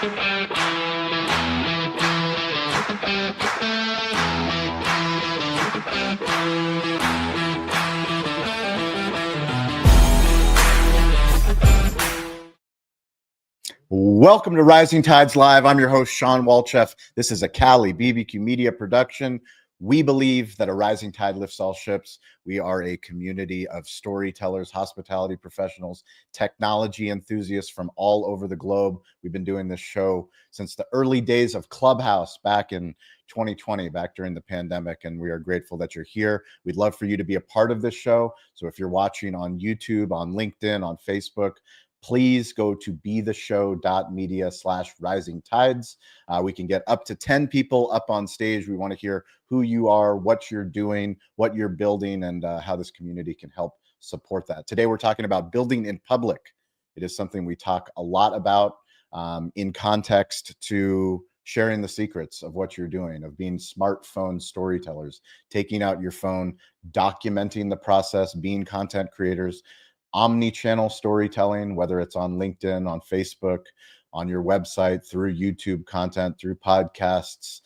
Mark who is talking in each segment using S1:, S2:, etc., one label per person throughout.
S1: Welcome to Rising Tides Live. I'm your host, Shawn Walchef. This is a Cali BBQ Media production. We believe that a rising tide lifts all ships. We are a community of storytellers, hospitality professionals, technology enthusiasts from all over the globe. We've been doing this show since the early days of Clubhouse back in 2020, back during the pandemic, and we are grateful that you're here. We'd love for you to be a part of this show. So if you're watching on YouTube, on LinkedIn, on Facebook, please go to betheshow.media/rising tides. We can get up to 10 people up on stage. We want to hear who you are, what you're doing, what you're building, and how this community can help support that. Today, we're talking about building in public. It is something we talk a lot about in context to sharing the secrets of what you're doing, of being smartphone storytellers, taking out your phone, documenting the process, being content creators, omni-channel storytelling, whether it's on LinkedIn, on Facebook, on your website, through YouTube content, through podcasts.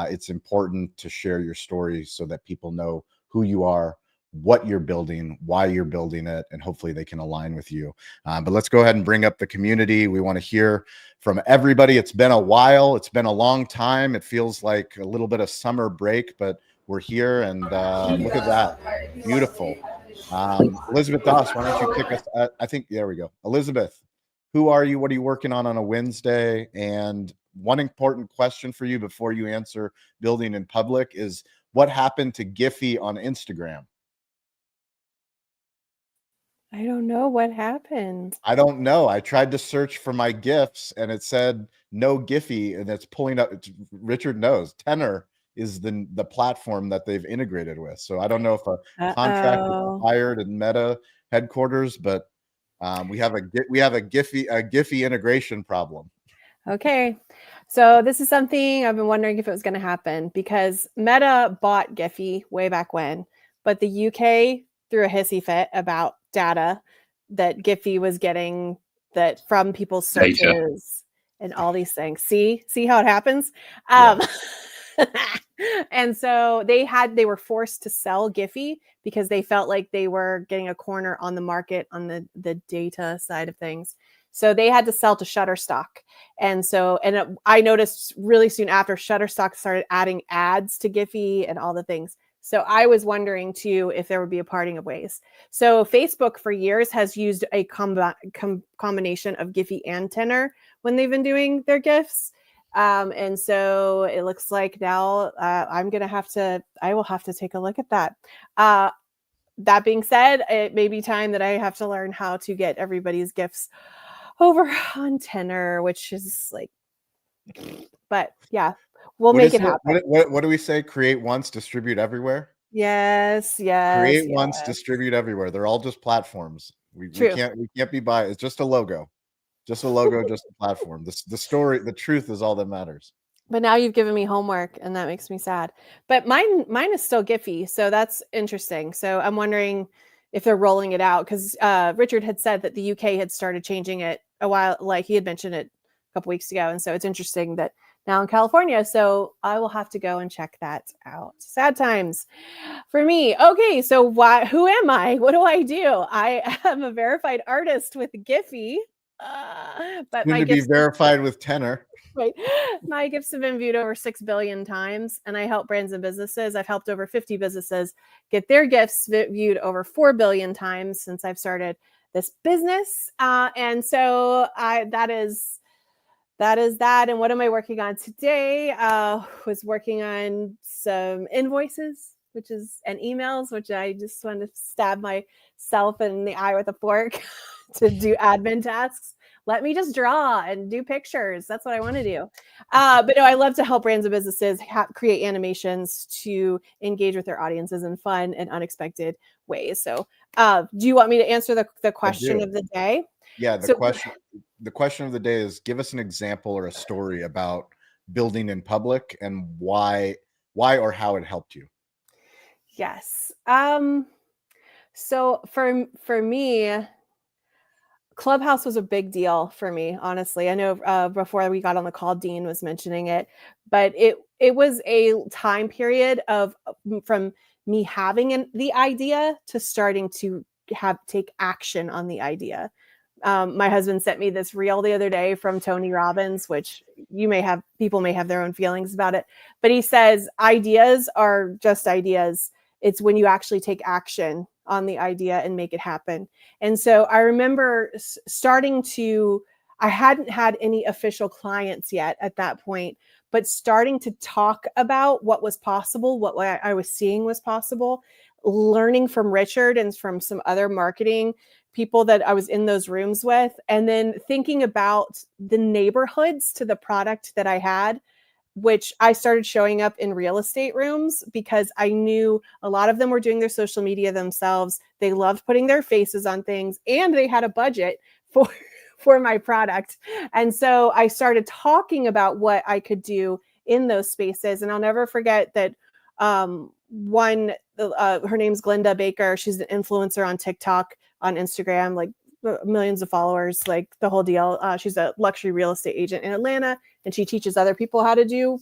S1: It's important to share your story so that people know who you are, what you're building, why you're building it, and hopefully they can align with you. But let's go ahead and bring up the community. We want to hear from everybody. It's been a while. It's been a long time. It feels like a little bit of summer break, but we're here, and look at that. Beautiful. Elizabeth Doss, why don't you kick us? I think, there we go. Elizabeth, who are you? What are you working on a Wednesday? And one important question for you before you answer building in public is, what happened to Giphy on Instagram?
S2: I don't know what happened.
S1: I don't know. I tried to search for my GIFs and it said no Giphy, and it's pulling up. Richard knows. Tenor is the platform that they've integrated with. So I don't know if a contract is expired in Meta headquarters, but we have a Giphy integration problem.
S2: Okay, so this is something I've been wondering if it was going to happen, because Meta bought Giphy way back when, but the UK threw a hissy fit about data that Giphy was getting that from people's searches and all these things. See how it happens. Yeah. And so they were forced to sell Giphy because they felt like they were getting a corner on the market on the data side of things. So they had to sell to Shutterstock. And I noticed really soon after, Shutterstock started adding ads to Giphy and all the things. So I was wondering too if there would be a parting of ways. So Facebook for years has used a combination of Giphy and Tenor when they've been doing their GIFs. And so it looks like now I will have to take a look at that. That being said, it may be time that I have to learn how to get everybody's GIFs over on Tenor, which is like, but yeah, we'll make it happen.
S1: What do we say? Create once, distribute everythure.
S2: Yes.
S1: Create once, distribute everywhere. They're all just platforms. We can't be biased. It's just a logo. Just a logo, just a platform. The story, the truth is all that matters.
S2: But now you've given me homework, and that makes me sad. But mine is still Giphy, so that's interesting. So I'm wondering if they're rolling it out, because Richard had said that the UK had started changing it a while, like he had mentioned it a couple weeks ago. And so it's interesting that now in California. So I will have to go and check that out. Sad times for me. Okay, so who am I? What do I do? I am a verified artist with Giphy. But
S1: my GIFs be verified with Tenor.
S2: Right. My GIFs have been viewed over 6 billion times, and I help brands and businesses. I've helped over 50 businesses get their GIFs viewed over 4 billion times since I've started this business. And so that is that. And what am I working on today? Was working on some invoices, and emails, which I just want to stab myself in the eye with a fork to do admin tasks. Let me just draw and do pictures. That's what I want to do. But no, I love to help brands and businesses create animations to engage with their audiences in fun and unexpected ways. So do you want me to answer the question of the day?
S1: Yeah, the question of the day is, give us an example or a story about building in public and why or how it helped you.
S2: Yes. So for me, Clubhouse was a big deal for me, honestly. I know before we got on the call, Dean was mentioning it, but it was a time period of from me having the idea to starting to take action on the idea. My husband sent me this reel the other day from Tony Robbins, which people may have their own feelings about it, but he says ideas are just ideas. It's when you actually take action on the idea and make it happen. And so I remember I hadn't had any official clients yet at that point, but starting to talk about what was possible, what I was seeing was possible, learning from Richard and from some other marketing people that I was in those rooms with, and then thinking about the neighborhoods to the product that I had, which I started showing up in real estate rooms because I knew a lot of them were doing their social media themselves. They loved putting their faces on things, and they had a budget for my product. And so I started talking about what I could do in those spaces. And I'll never forget that her name's Glinda Baker. She's an influencer on TikTok, on Instagram, like millions of followers, like the whole deal. She's a luxury real estate agent in Atlanta, and she teaches other people how to do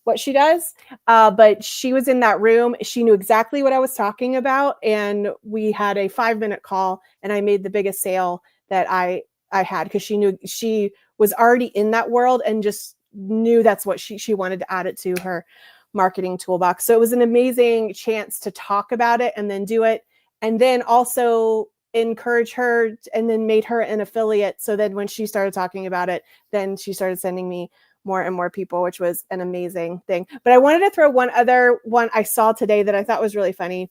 S2: what she does. But she was in that room. She knew exactly what I was talking about. And we had a 5-minute call, and I made the biggest sale that I had, because she knew she was already in that world and just knew that's what she wanted to add it to her marketing toolbox. So it was an amazing chance to talk about it and then do it. And then also encourage her, and then made her an affiliate. So then when she started talking about it, then she started sending me more and more people, which was an amazing thing. But I wanted to throw one other one I saw today that I thought was really funny.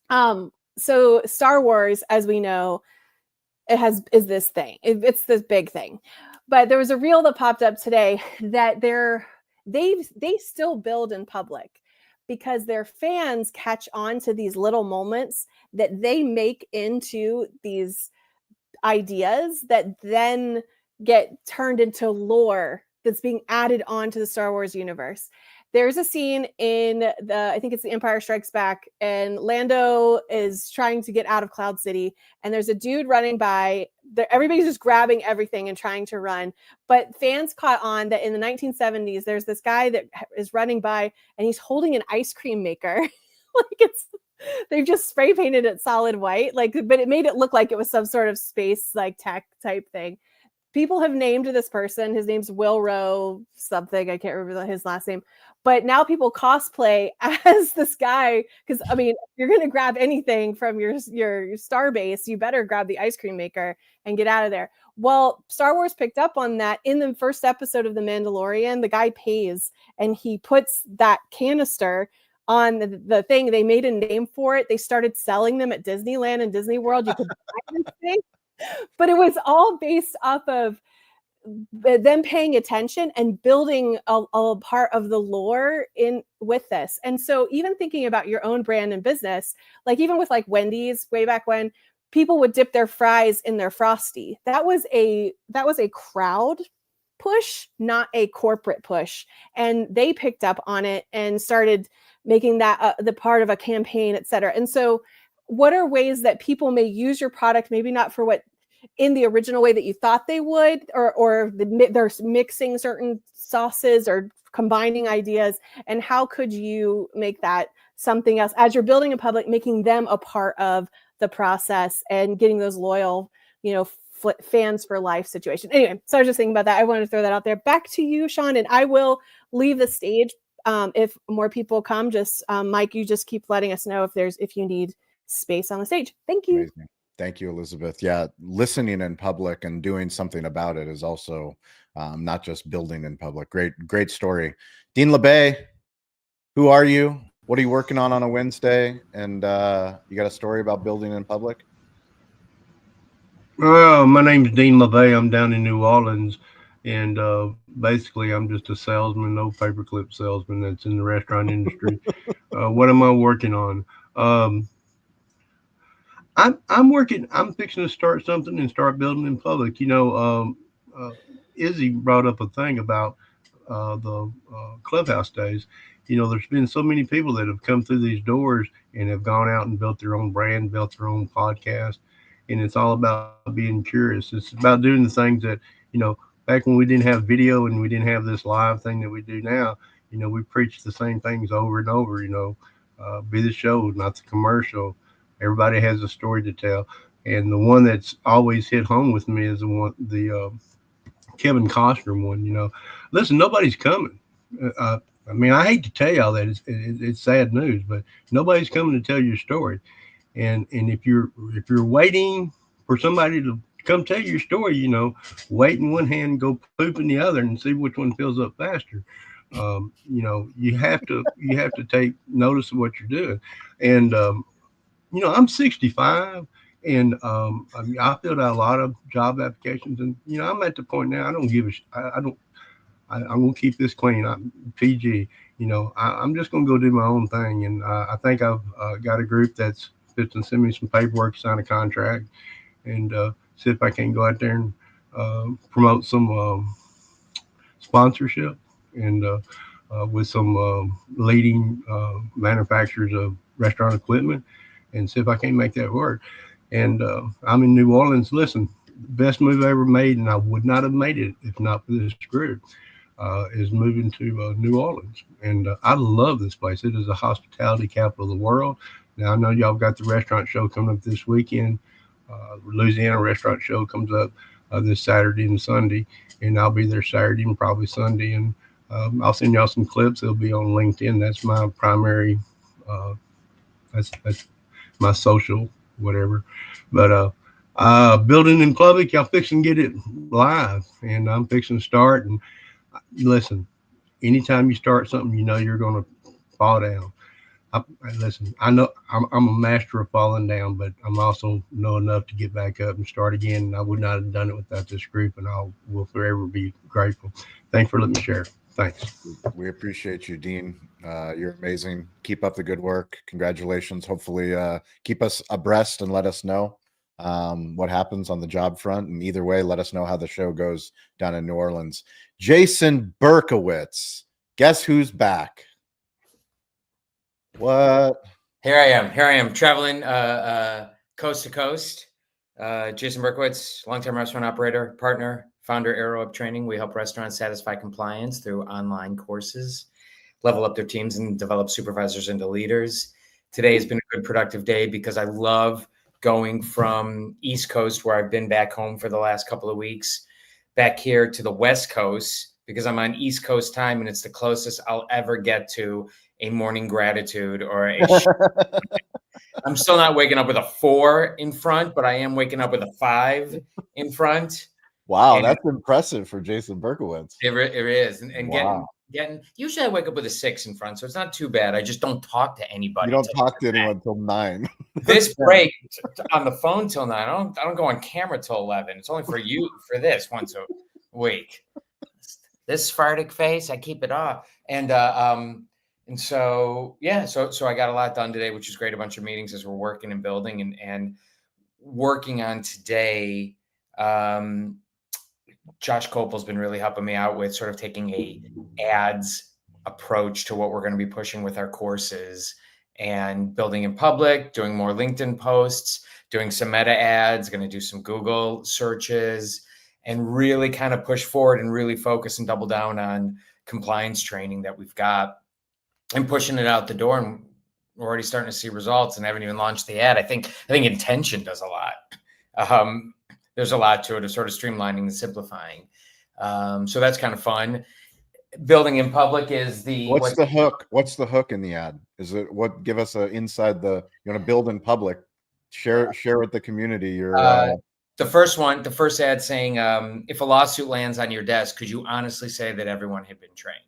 S2: So Star Wars, as we know, is this thing. It's this big thing. But there was a reel that popped up today that they still build in public, because their fans catch on to these little moments that they make into these ideas that then get turned into lore that's being added on to the Star Wars universe. There's a scene in I think it's The Empire Strikes Back, and Lando is trying to get out of Cloud City, and there's a dude running by. Everybody's just grabbing everything and trying to run. But fans caught on that in the 1970s, there's this guy that is running by, and he's holding an ice cream maker. Like they've just spray painted it solid white, but it made it look like it was some sort of space, like tech type thing. People have named this person. His name's Wilrow something. I can't remember his last name. But now people cosplay as this guy, because, I mean, you're going to grab anything from your star base, you better grab the ice cream maker and get out of there. Well, Star Wars picked up on that. In the first episode of The Mandalorian, the guy pays, and he puts that canister on the thing. They made a name for it. They started selling them at Disneyland and Disney World. You could buy this thing. But it was all based off of them paying attention and building a part of the lore in with this. And so even thinking about your own brand and business, like even with like Wendy's way back when, people would dip their fries in their Frosty. That was a crowd push, not a corporate push. And they picked up on it and started making that the part of a campaign, et cetera. And so what are ways that people may use your product, maybe not for what in the original way that you thought they would, or they're mixing certain sauces or combining ideas, and how could you make that something else as you're building a public, making them a part of the process and getting those loyal, fans for life situation. Anyway, so I was just thinking about that. I wanted to throw that out there. Back to you, Shawn, and I will leave the stage. If more people come, just Mike, you just keep letting us know if you need space on the stage. Thank you.
S1: Amazing. Thank you, Elizabeth. Yeah, listening in public and doing something about it is also not just building in public. Great story. Dean LeBay, who are you? What are you working on a Wednesday? And you got a story about building in public?
S3: Well, my name's Dean LeBay. I'm down in New Orleans, and basically I'm just a salesman, no paperclip salesman that's in the restaurant industry. What am I working on? I'm fixing to start something and start building in public. Izzy brought up a thing about the clubhouse days. There's been so many people that have come through these doors and have gone out and built their own brand, built their own podcast, and it's all about being curious. It's about doing the things that, back when we didn't have video and we didn't have this live thing that we do now, we preach the same things over and over, be the show, not the commercial. Everybody has a story to tell. And the one that's always hit home with me is the Kevin Costner one. Listen, nobody's coming. I mean, I hate to tell y'all that it's sad news, but nobody's coming to tell your story. And if you're waiting for somebody to come tell your story, wait in one hand, go poop in the other, and see which one fills up faster. You have to take notice of what you're doing. And I'm 65, and I filled out a lot of job applications, and I'm at the point now I don't give a I don't. I'm gonna keep this clean. I'm PG. I'm just gonna go do my own thing, and I think I've got a group that's fixing to send me some paperwork, sign a contract, and see if I can go out there and promote some sponsorship and with some leading manufacturers of restaurant equipment, and see if I can make that work. And I'm in New Orleans. Listen, best move I ever made, and I would not have made it if not for this group. Is moving to New Orleans, and I love this place. It is a hospitality capital of the world. Now I know y'all got the restaurant show coming up this weekend. Louisiana restaurant show comes up this Saturday and Sunday, and I'll be there Saturday and probably Sunday, and I'll send y'all some clips. It'll be on LinkedIn. That's my primary. That's my social whatever, but building in public, y'all fixing to get it live, and I'm fixing to start. And listen, anytime you start something, you're going to fall down. Listen, I know I'm a master of falling down, but I'm also know enough to get back up and start again. And I would not have done it without this group, and I will forever be grateful. Thanks for letting me share. Thanks.
S1: We appreciate you, Dean. You're amazing. Keep up the good work. Congratulations. Hopefully, keep us abreast and let us know what happens on the job front. And either way, let us know how the show goes down in New Orleans. Jason Berkowitz, guess who's back? What?
S4: Here I am traveling coast to coast. Jason Berkowitz, longtime restaurant operator, partner, founder, Arrow Up Training. We help restaurants satisfy compliance through online courses, level up their teams, and develop supervisors into leaders. Today has been a good, productive day because I love going from East Coast, where I've been back home for the last couple of weeks, back here to the West Coast, because I'm on East Coast time, and it's the closest I'll ever get to a morning gratitude or a I'm still not waking up with a 4 in front, but I am waking up with a 5 in front.
S1: Wow, and that's impressive for Jason Berkowitz.
S4: It is. And
S1: wow.
S4: getting usually I wake up with a 6 in front, so it's not too bad. I just don't talk to anybody.
S1: You don't talk to anyone till 9.
S4: This break on the phone till 9. I don't go on camera till 11. It's only for you for this once a week. This Spartic face, I keep it off. And so, yeah, so I got a lot done today, which is great. A bunch of meetings as we're working and building and working on today. Josh Copel's been really helping me out with sort of taking a ads approach to what we're going to be pushing with our courses and building in public, doing more LinkedIn posts, doing some meta ads, going to do some Google searches, and really kind of push forward and really focus and double down on compliance training that we've got and pushing it out the door. And we're already starting to see results and haven't even launched the ad. I think intention does a lot. There's a lot to it of sort of streamlining and simplifying. So that's kind of fun. Building in public is
S1: what's the hook? What's the hook in the ad? Is it what? Give us a inside the. You want to build in public? Share with the community.
S4: The first ad saying, if a lawsuit lands on your desk, could you honestly say that everyone had been trained?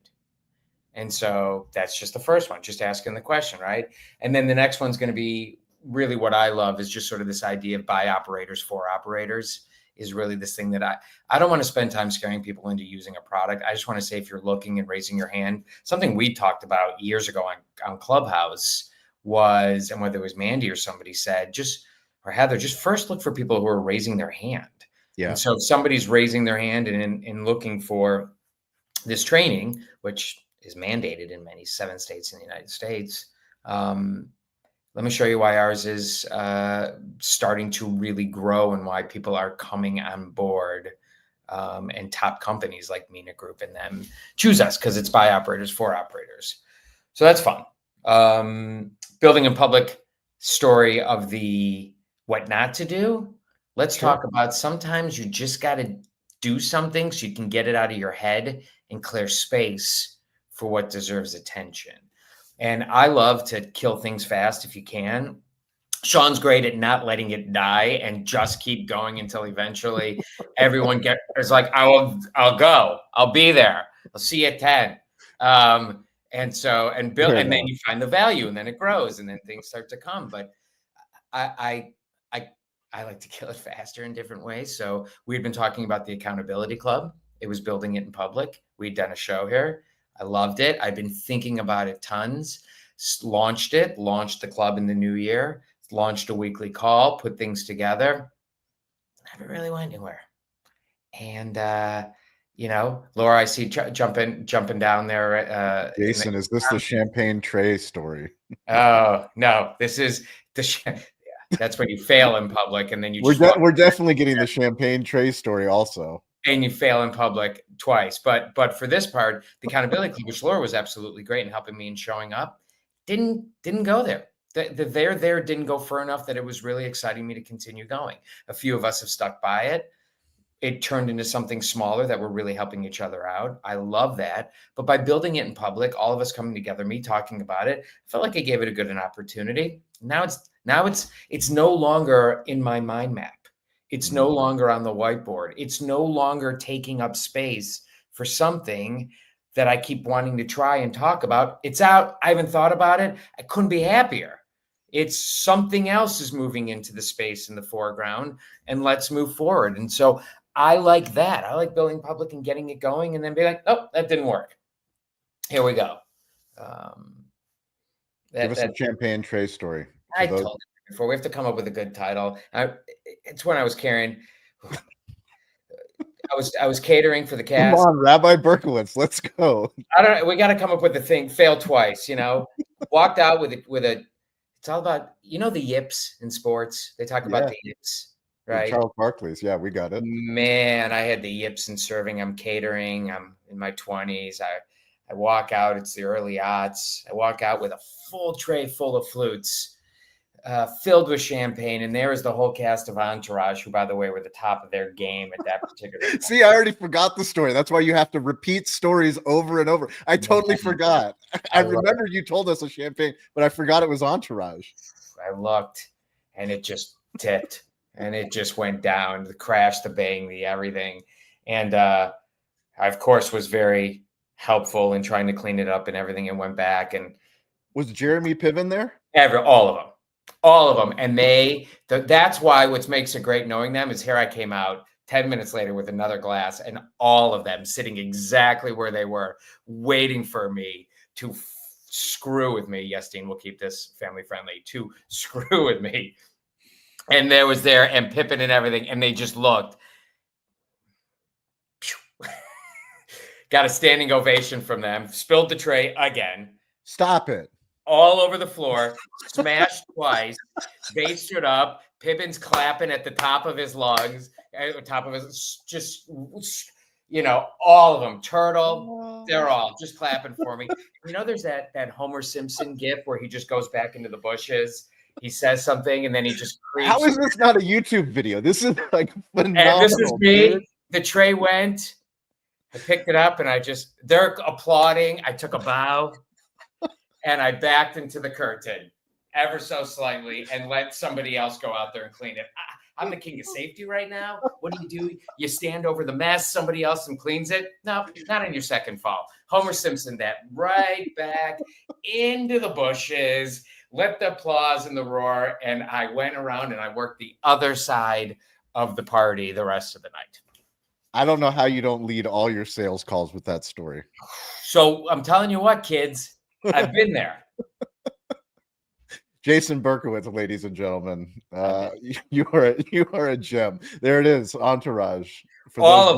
S4: And so that's just the first one, just asking the question, right? And then the next one's going to be really what I love is just sort of this idea of by operators for operators is really this thing that I don't want to spend time scaring people into using a product. I just want to say, if you're looking and raising your hand, something we talked about years ago on Clubhouse was, and whether it was Mandy or somebody said, or Heather, just first look for people who are raising their hand.
S1: Yeah.
S4: And so if somebody's raising their hand and looking for this training, which is mandated in many 7 states in the United States, Let me show you why ours is starting to really grow and why people are coming on board. And top companies like Mina Group and them choose us because it's by operators for operators. So that's fun. Building in public story of the what not to do. Let's talk about sometimes you just got to do something so you can get it out of your head and clear space for what deserves attention. And I love to kill things fast if you can. Shawn's great at not letting it die and just keep going until eventually everyone is like, I'll go. I'll be there. I'll see you at 10. And build, and then you find the value, and then it grows, and then things start to come. But I like to kill it faster in different ways. So we'd been talking about the Accountability Club. It was building it in public. We'd done a show here. I loved it. I've been thinking about it tons. Launched the club in the new year. Launched a weekly call, put things together. Never really went anywhere. And Laura, I see jumping down there.
S1: Jason, is this the champagne tray story?
S4: Oh no, this is that's when you fail in public, and then you.
S1: We're definitely getting the champagne tray story also.
S4: And you fail in public twice, but for this part, the Accountability Club, which Laura was absolutely great in helping me and showing up, didn't go there. The there didn't go far enough that it was really exciting me to continue going. A few of us have stuck by it. It turned into something smaller that we're really helping each other out. I love that. But by building it in public, all of us coming together, me talking about it, I felt like I gave it a good an opportunity. Now it's no longer in my mind map. It's no longer on the whiteboard. It's no longer taking up space for something that I keep wanting to try and talk about. It's out. I haven't thought about it. I couldn't be happier. It's something else is moving into the space in the foreground, and let's move forward. And so I like that. I like building public and getting it going and then be like, oh, that didn't work. Here we go.
S1: Give us a champagne tray story.
S4: I told you before, we have to come up with a good title. It's when I was carrying. I was catering for the cast.
S1: Come on, Rabbi Berkowitz, let's go.
S4: I don't know. We got to come up with a thing. Fail twice, Walked out with a. It's all about, the yips in sports. They talk about the yips, right?
S1: Charles Barkley's. Yeah, we got it.
S4: Man, I had the yips in serving. I'm catering. I'm in my 20s. I walk out. It's the early aughts. I walk out with a full tray full of flutes, filled with champagne. And there is the whole cast of Entourage, who, by the way, were the top of their game at that particular time.
S1: See, I already forgot the story. That's why you have to repeat stories over and over. I totally forgot. I remember you told us a champagne, but I forgot it was Entourage.
S4: I looked, and it just tipped, and it just went down. The crash, the bang, the everything. And I, of course, was very helpful in trying to clean it up and everything, and went back. And
S1: was Jeremy Piven there?
S4: All of them. And that's why what makes it great knowing them is here I came out 10 minutes later with another glass, and all of them sitting exactly where they were, waiting for me to screw with me. Yes, Dean, we'll keep this family friendly, to screw with me. And there was and Pippin and everything. And they just looked. Got a standing ovation from them. Spilled the tray again.
S1: Stop it.
S4: All over the floor, smashed twice. They stood up. Pippin's clapping at the top of his lungs, at the top of his, just, all of them. Turtle, they're all just clapping for me. There's that Homer Simpson gif where he just goes back into the bushes. He says something, and then he just creeps.
S1: How is this not a YouTube video? This is like phenomenal.
S4: And this is me. Dude. The tray went. I picked it up, and they're applauding. I took a bow. And I backed into the curtain ever so slightly and let somebody else go out there and clean it. I'm the king of safety right now. What do? You stand over the mess, somebody else and cleans it? No, not on your second fall. Homer Simpson that right back into the bushes, let the applause and the roar, and I went around and I worked the other side of the party the rest of the night.
S1: I don't know how you don't lead all your sales calls with that story.
S4: So I'm telling you what, kids. I've been there.
S1: Jason Berkowitz, ladies and gentlemen, you are a gem. There it is, Entourage.
S4: All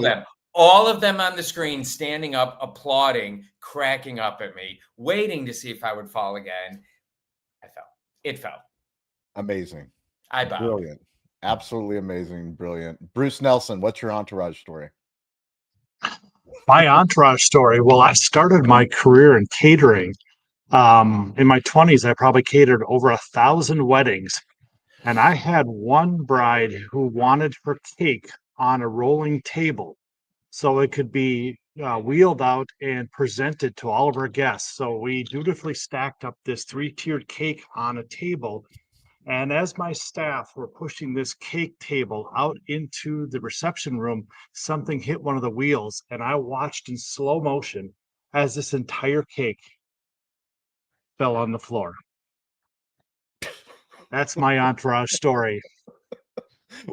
S4: of them on the screen, standing up, applauding, cracking up at me, waiting to see if I would fall again. I fell. It fell.
S1: Amazing.
S4: I bow.
S1: Brilliant. Absolutely amazing. Brilliant. Bruce Nelson, what's your entourage story?
S5: My entourage story. Well, I started my career in catering. In my 20s, I probably catered over 1,000 weddings. And I had one bride who wanted her cake on a rolling table so it could be wheeled out and presented to all of our guests. So we dutifully stacked up this 3-tiered cake on a table. And as my staff were pushing this cake table out into the reception room, something hit one of the wheels, and I watched in slow motion as this entire cake fell on the floor. That's my entourage story.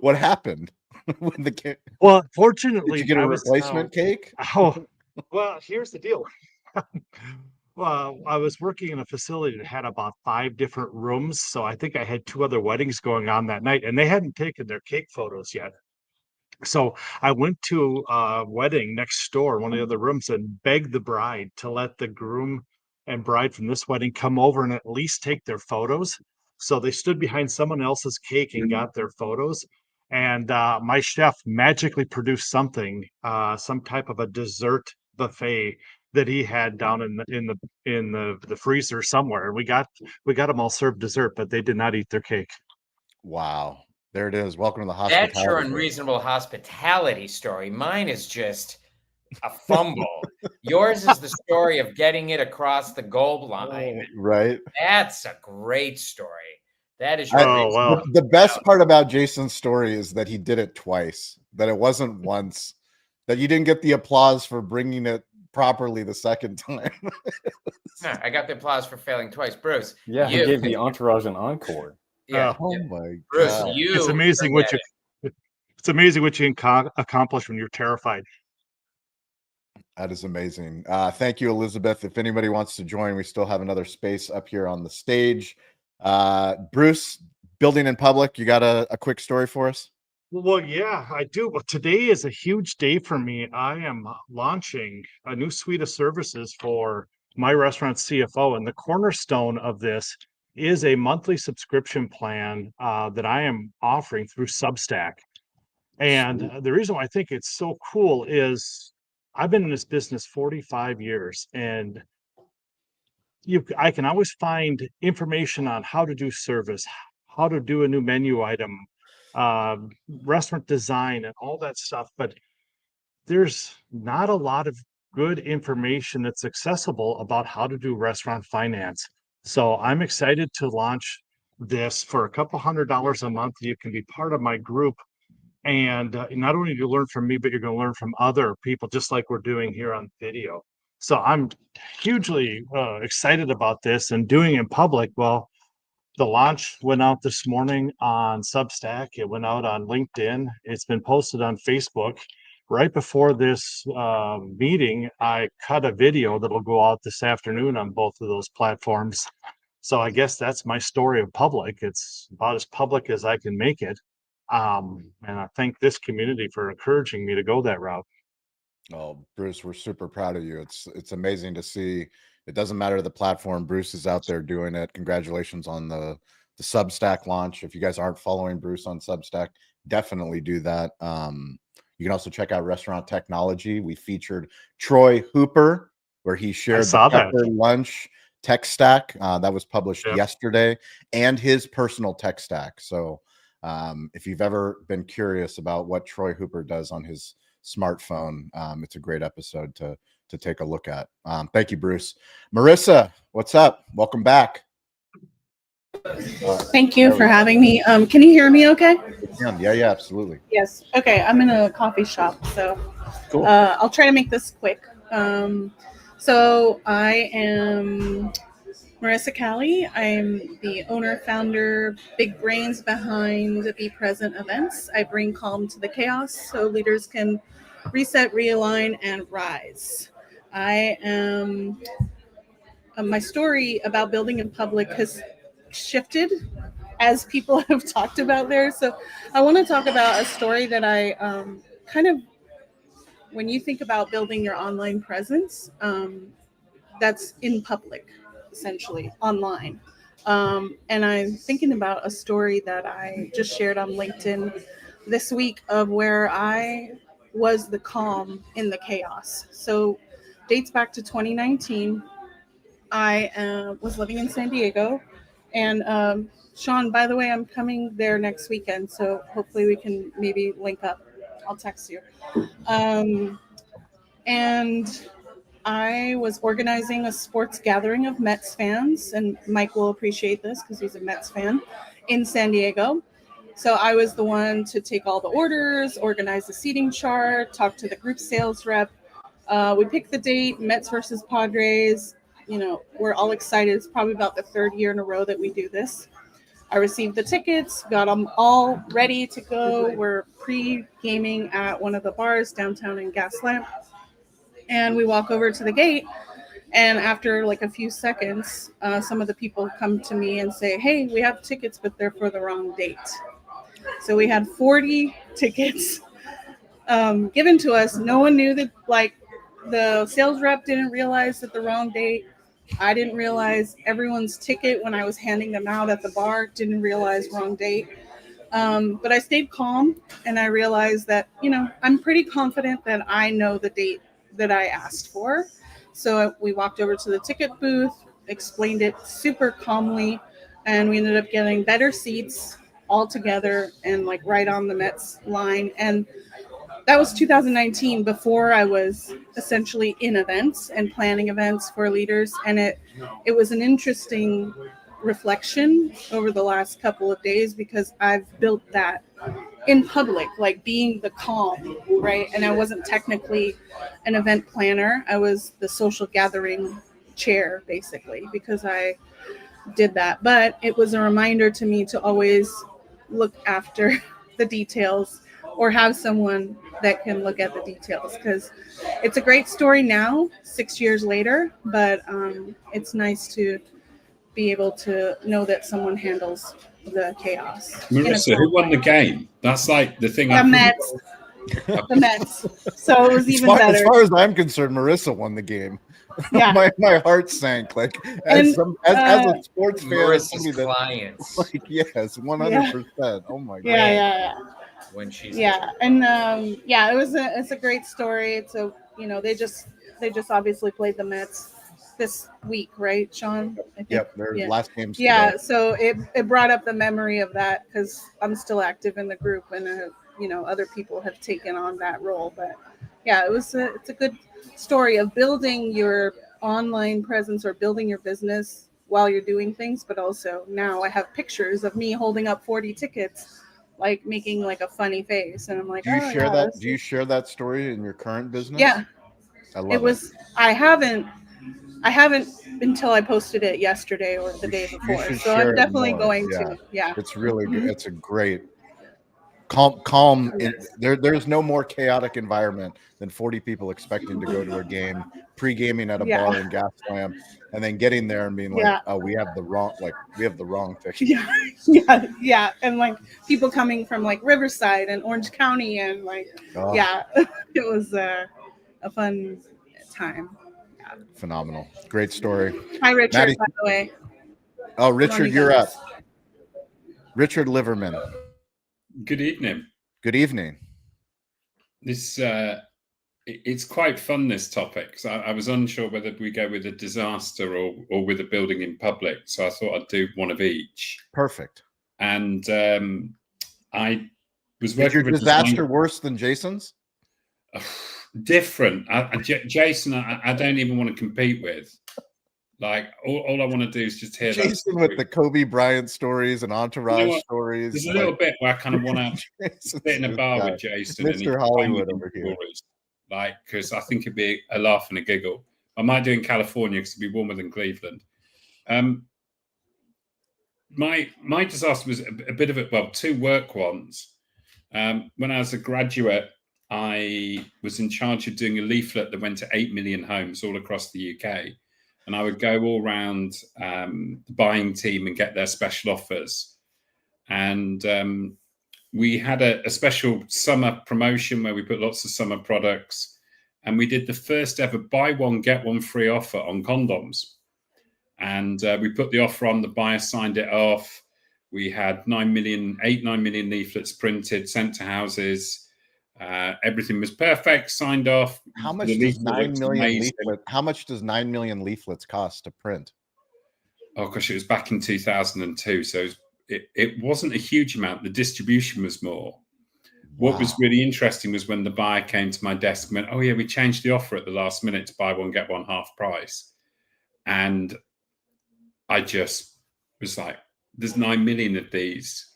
S1: What happened when the cake?
S5: Well,
S1: Did
S5: fortunately,
S1: you get a
S5: I was
S1: replacement cake?
S5: Oh, well, here's the deal. Well, I was working in a facility that had about 5 different rooms, so I think I had 2 other weddings going on that night, and they hadn't taken their cake photos yet. So I went to a wedding next door, one of the other rooms, and begged the bride to let the groom and bride from this wedding come over and at least take their photos. So they stood behind someone else's cake and got their photos. And my chef magically produced something, some type of a dessert buffet that he had down in the freezer somewhere. We got them all served dessert, but they did not eat their cake.
S1: Wow. There it is. Welcome to the hospitality.
S4: That's your unreasonable hospitality story. Mine is just a fumble. Yours is the story of getting it across the goal line.
S1: Right.
S4: That's a great story. That is your
S5: Oh, well.
S1: The best part about Jason's story is that he did it twice, that it wasn't once, that you didn't get the applause for bringing it properly the second time.
S4: I got the applause for failing twice. Bruce.
S6: Yeah, he gave the entourage an encore.
S4: Yeah.
S1: Oh my
S4: Bruce,
S1: God.
S5: It's amazing what you accomplish when you're terrified.
S1: That is amazing. Thank you, Elizabeth. If anybody wants to join, we still have another space up here on the stage. Bruce, building in public, you got a quick story for us?
S5: Well, yeah, I do. Well, today is a huge day for me. I am launching a new suite of services for my restaurant CFO, and the cornerstone of this is a monthly subscription plan that I am offering through Substack. And the reason why I think it's so cool is I've been in this business 45 years, and I can always find information on how to do service, how to do a new menu item, restaurant design, and all that stuff. But there's not a lot of good information that's accessible about how to do restaurant finance. So I'm excited to launch this for a couple $100 a month. You can be part of my group. And not only do you learn from me, but you're going to learn from other people, just like we're doing here on video. So I'm hugely excited about this and doing it in public. Well, the launch went out this morning on Substack. It went out on LinkedIn. It's been posted on Facebook. Right before this meeting, I cut a video that'll go out this afternoon on both of those platforms. So I guess that's my story of public. It's about as public as I can make it. And I thank this community for encouraging me to go that route.
S1: Oh, Bruce, we're super proud of you. It's amazing to see. It doesn't matter the platform. Bruce is out there doing it. Congratulations on the Substack launch. If you guys aren't following Bruce on Substack, definitely do that. You can also check out Restaurant Technology. We featured Troy Hooper, where he shared the Pepper Lunch tech stack that was published yesterday, and his personal tech stack. So if you've ever been curious about what Troy Hooper does on his smartphone, it's a great episode to take a look at. Thank you, Bruce. Marissa, what's up? Welcome back.
S7: Thank you for having me. Can you hear me okay?
S1: Yeah, absolutely.
S7: Yes. Okay, I'm in a coffee shop, so
S1: cool.
S7: I'll try to make this quick. So I am Marissa Callie. I'm the owner, founder, big brains behind Be Present events. I bring calm to the chaos so leaders can reset, realign, and rise. I am my story about building in public has shifted as people have talked about there. So I want to talk about a story that I kind of, when you think about building your online presence, that's in public, essentially online. And I'm thinking about a story that I just shared on LinkedIn this week of where I was the calm in the chaos. So dates back to 2019. I was living in San Diego. And Shawn, by the way, I'm coming there next weekend. So hopefully we can maybe link up. I'll text you. And I was organizing a sports gathering of Mets fans, and Mike will appreciate this because he's a Mets fan, in San Diego. So I was the one to take all the orders, organize the seating chart, talk to the group sales rep. We picked the date, Mets versus Padres. You know, we're all excited. It's probably about the third year in a row that we do this. I received the tickets, got them all ready to go. We're pre-gaming at one of the bars downtown in Gaslamp. And we walk over to the gate, and after like a few seconds, some of the people come to me and say, "Hey, we have tickets, but they're for the wrong date." So we had 40 tickets given to us. No one knew that, like, the sales rep didn't realize that the wrong date. I didn't realize everyone's ticket when I was handing them out at the bar, didn't realize wrong date. But I stayed calm, and I realized that, you know, I'm pretty confident that I know the date that I asked for. So we walked over to the ticket booth, explained it super calmly, and we ended up getting better seats all together and like right on the Mets line. And that was 2019, before I was essentially in events and planning events for leaders. And it was an interesting reflection over the last couple of days because I've built that in public, like being the calm, right? And I wasn't technically an event planner. I was the social gathering chair, basically, because I did that. But it was a reminder to me to always look after the details, or have someone that can look at the details, because it's a great story now, 6 years later, but it's nice to be able to know that someone handles the chaos.
S8: Marissa, who won the game? That's like the thing.
S7: The Mets. The Mets. So it was even better.
S1: As far as I'm concerned, Marissa won the game.
S7: Yeah.
S1: my heart sank. Like as a sports fan,
S4: Marissa's clients.
S1: Like, yes, 100%. Yeah. Oh my god.
S7: Yeah.
S4: When she's
S7: and it's a great story. It's a, you know, they just obviously played the Mets this week, right, Shawn? I think.
S1: Yep, their last game's today.
S7: Yeah, so it brought up the memory of that because I'm still active in the group, and you know, other people have taken on that role. But yeah, it's a good story of building your online presence or building your business while you're doing things. But also now I have pictures of me holding up 40 tickets, like making like a funny face, and I'm like,
S1: do you share that? Do you share that story in your current business?
S7: Yeah,
S1: I love it.
S7: I haven't until I posted it yesterday or the day before. So I'm definitely going to. Yeah,
S1: it's really good. It's a great calm. There's no more chaotic environment than 40 people expecting to go to a game, pre-gaming at a bar in Gaslamp, and then getting there and being like, "Oh, we have the wrong ticket."
S7: Yeah, and like people coming from like Riverside and Orange County, and like, it was a fun time.
S1: Phenomenal. Great story.
S7: Hi, Richard,
S1: Maddie,
S7: by the way.
S1: Oh, Richard, you're up. Richard Liverman.
S8: Good evening.
S1: Good evening.
S8: This it's quite fun, this topic, because I was unsure whether we go with a disaster or with a building in public. So I thought I'd do one of each.
S1: Perfect.
S8: And I was
S1: working. Is your disaster worse than Jason's?
S8: Different. Jason, I don't even want to compete with. Like, all I want to do is just hear
S1: Jason with the Kobe Bryant stories and Entourage stories.
S8: There's a little bit where I kind of want to sit in a bar with Jason,
S1: Mr. Hollywood over here.
S8: Stories, like, because I think it'd be a laugh and a giggle. I might do in California because it'd be warmer than Cleveland. My disaster was a bit of it. Well, two work ones. When I was a graduate, I was in charge of doing a leaflet that went to 8 million homes all across the UK. And I would go all around the buying team and get their special offers. And we had a special summer promotion where we put lots of summer products. And we did the first ever buy one, get one free offer on condoms. And we put the offer on, the buyer signed it off. We had 9 million leaflets printed, sent to houses. Everything was perfect, signed off.
S1: How much does 9 million leaflets cost to print?
S8: Oh gosh, it was back in 2002, so it wasn't a huge amount. The distribution was more. What was really interesting was when the buyer came to my desk and went, "Oh yeah, we changed the offer at the last minute to buy one get one half price," and I just was like, "There's 9 million of these.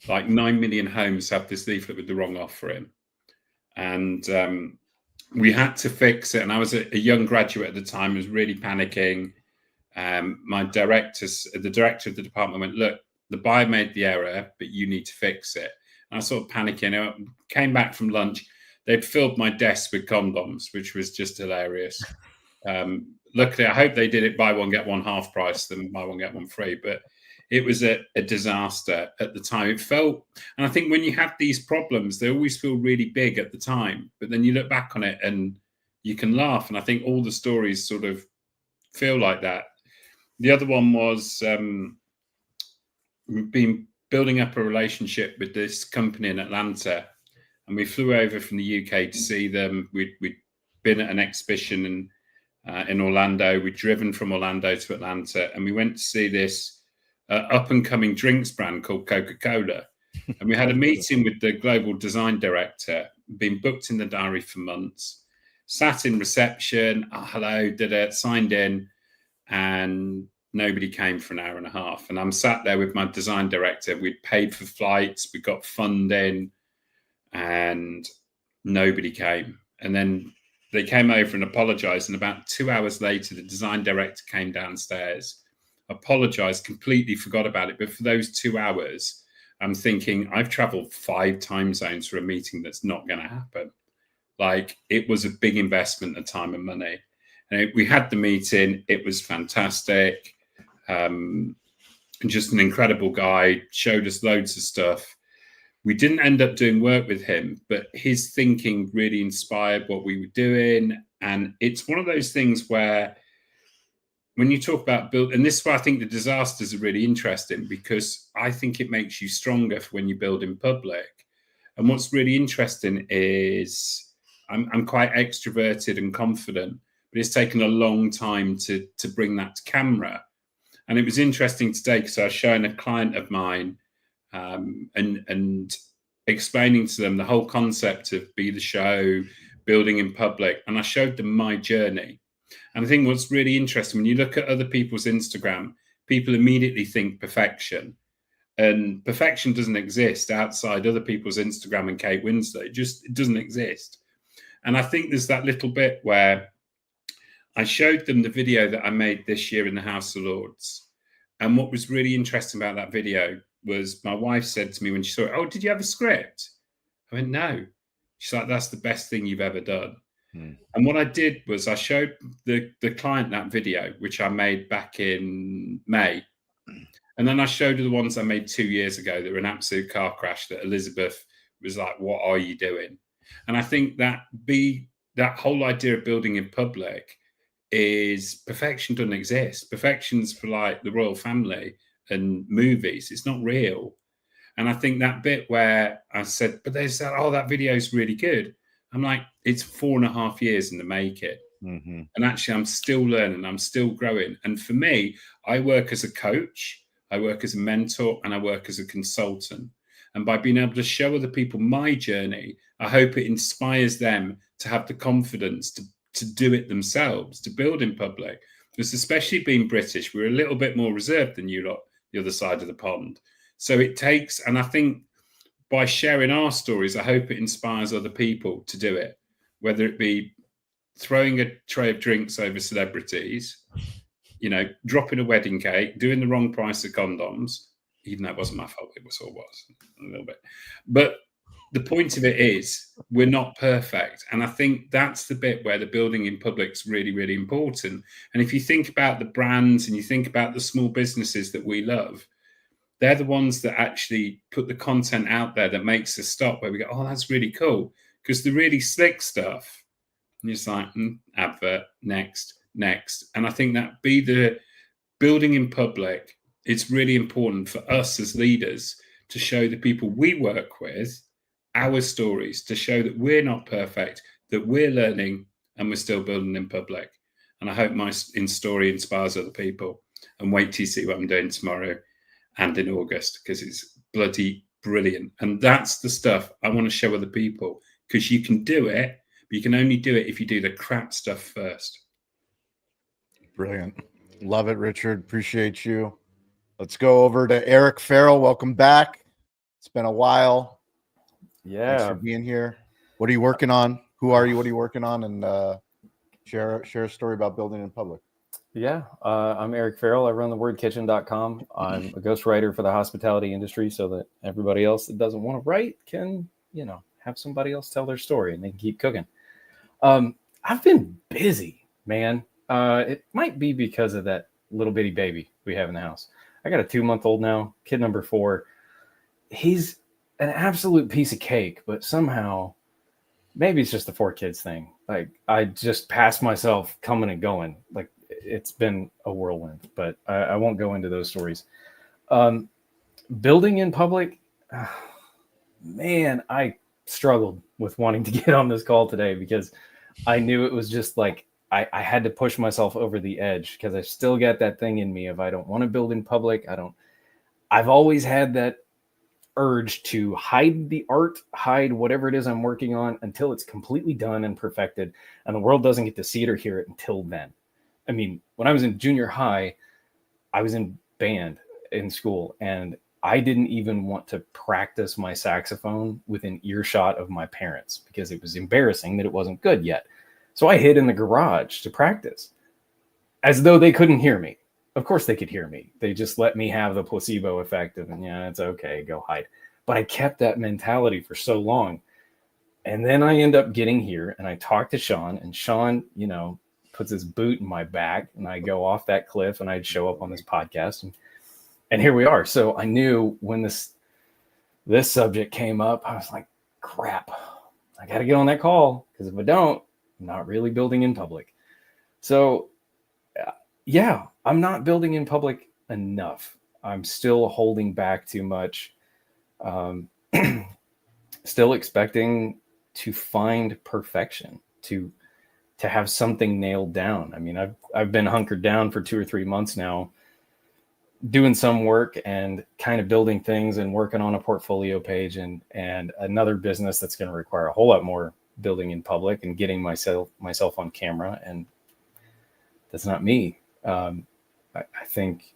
S8: Like 9 million homes have this leaflet with the wrong offer in," and we had to fix it. And I was a young graduate at the time, was really panicking. The director of the department went, "Look, the buyer made the error, but you need to fix it." And I was sort of panicking. I came back from lunch. They'd filled my desk with condoms, which was just hilarious. Luckily, I hope they did it buy one, get one half price than buy one, get one free. But it was a disaster at the time. It felt, and I think when you have these problems, they always feel really big at the time. But then you look back on it and you can laugh. And I think all the stories sort of feel like that. The other one was we've been building up a relationship with this company in Atlanta, and we flew over from the UK to see them. We'd been at an exhibition in Orlando. We'd driven from Orlando to Atlanta, and we went to see this up-and-coming drinks brand called Coca-Cola. And we had a meeting with the global design director, been booked in the diary for months, sat in reception, hello, did it, signed in, and nobody came for an hour and a half. And I'm sat there with my design director. We'd paid for flights, we got funding, and nobody came. And then they came over and apologized. And about 2 hours later, the design director came downstairs, apologized, completely forgot about it. But for those 2 hours, I'm thinking, I've traveled 5 time zones for a meeting that's not going to happen. Like, it was a big investment of time and money. And we had the meeting. It was fantastic. Just an incredible guy, showed us loads of stuff. We didn't end up doing work with him, but his thinking really inspired what we were doing. And it's one of those things where when you talk about build, and this is why I think the disasters are really interesting, because I think it makes you stronger for when you build in public. And what's really interesting is I'm quite extroverted and confident, but it's taken a long time to bring that to camera. And it was interesting today because I was showing a client of mine and explaining to them the whole concept of be the show, building in public. And I showed them my journey. And I think what's really interesting, when you look at other people's Instagram, people immediately think perfection. And perfection doesn't exist outside other people's Instagram and Kate Winslet. It doesn't exist. And I think there's that little bit where I showed them the video that I made this year in the House of Lords. And what was really interesting about that video was my wife said to me when she saw it, "Oh, did you have a script?" I went, "No." She's like, "That's the best thing you've ever done." And what I did was I showed the client that video, which I made back in May. And then I showed her the ones I made 2 years ago that were an absolute car crash that Elizabeth was like, "What are you doing?" And I think that whole idea of building in public is perfection doesn't exist. Perfection's for like the royal family and movies. It's not real. And I think that bit where I said, but they said, "Oh, that video is really good." I'm like, it's 4.5 years in the making. And actually, I'm still learning. I'm still growing. And for me, I work as a coach, I work as a mentor, and I work as a consultant. And by being able to show other people my journey, I hope it inspires them to have the confidence to do it themselves, to build in public. Because especially being British, we're a little bit more reserved than you lot, the other side of the pond. So it takes, and I think by sharing our stories, I hope it inspires other people to do it, whether it be throwing a tray of drinks over celebrities, dropping a wedding cake, doing the wrong price of condoms, even though it wasn't my fault, it was a little bit. But the point of it is we're not perfect. And I think that's the bit where the building in public is really, really important. And if you think about the brands and you think about the small businesses that we love, they're the ones that actually put the content out there that makes us stop, where we go, "Oh, that's really cool." Because the really slick stuff, you're just like, advert, next. And I think that be the building in public, it's really important for us as leaders to show the people we work with our stories, to show that we're not perfect, that we're learning, and we're still building in public. And I hope my story inspires other people. And wait till you see what I'm doing tomorrow and in August, because it's bloody brilliant. And that's the stuff I want to show other people, because you can do it, but you can only do it if you do the crap stuff first.
S1: Brilliant. Love it, Richard. Appreciate you. Let's go over to Eric Farrell. Welcome back. It's been a while.
S6: Yeah.
S1: Thanks for being here. What are you working on? Who are you? What are you working on? And share a story about building in public.
S6: Yeah. I'm Eric Farrell. I run the wordkitchen.com. I'm a ghostwriter for the hospitality industry, so that everybody else that doesn't want to write can, have somebody else tell their story and they can keep cooking. I've been busy, man. It might be because of that little bitty baby we have in the house. I got a 2-month-old now, kid number 4. He's an absolute piece of cake, but somehow maybe it's just the 4 kids thing. Like, I just passed myself coming and going. Like, it's been a whirlwind, but I won't go into those stories. Building in public, man, I struggled with wanting to get on this call today because I knew it was just like, I had to push myself over the edge because I still got that thing in me of I don't want to build in public. I've always had that urge to hide the art, hide whatever it is I'm working on until it's completely done and perfected, and the world doesn't get to see it or hear it until then. I mean, when I was in junior high, I was in band in school, and I didn't even want to practice my saxophone within earshot of my parents because it was embarrassing that it wasn't good yet. So I hid in the garage to practice as though they couldn't hear me. Of course they could hear me. They just let me have the placebo effect of, yeah, it's okay, go hide. But I kept that mentality for so long. And then I end up getting here and I talk to Shawn, and Shawn, puts his boot in my back and I go off that cliff and I'd show up on this podcast. And here we are. So I knew when this subject came up, I was like, crap, I got to get on that call, because if I don't, I'm not really building in public. So yeah, I'm not building in public enough. I'm still holding back too much. Still expecting to find perfection, to have something nailed down. I mean, I've been hunkered down for 2 or 3 months now, doing some work and kind of building things and working on a portfolio page and another business that's going to require a whole lot more building in public and getting myself on camera. And that's not me. I think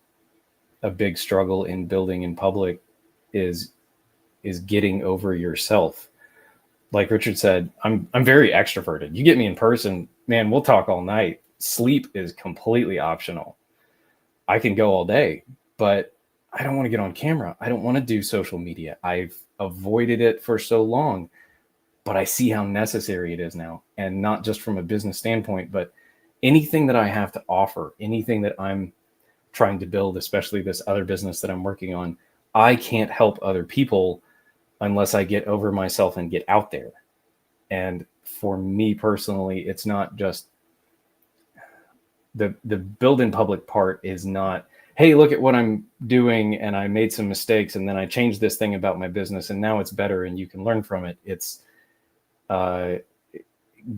S6: a big struggle in building in public is getting over yourself. Like Richard said, I'm very extroverted. You get me in person, man, we'll talk all night. Sleep is completely optional. I can go all day, but I don't want to get on camera. I don't want to do social media. I've avoided it for so long, but I see how necessary it is now. And not just from a business standpoint, but anything that I have to offer, anything that I'm trying to build, especially this other business that I'm working on, I can't help other people unless I get over myself and get out there. And for me personally, it's not just the build in public part is not, hey, look at what I'm doing and I made some mistakes and then I changed this thing about my business and now it's better and you can learn from it. It's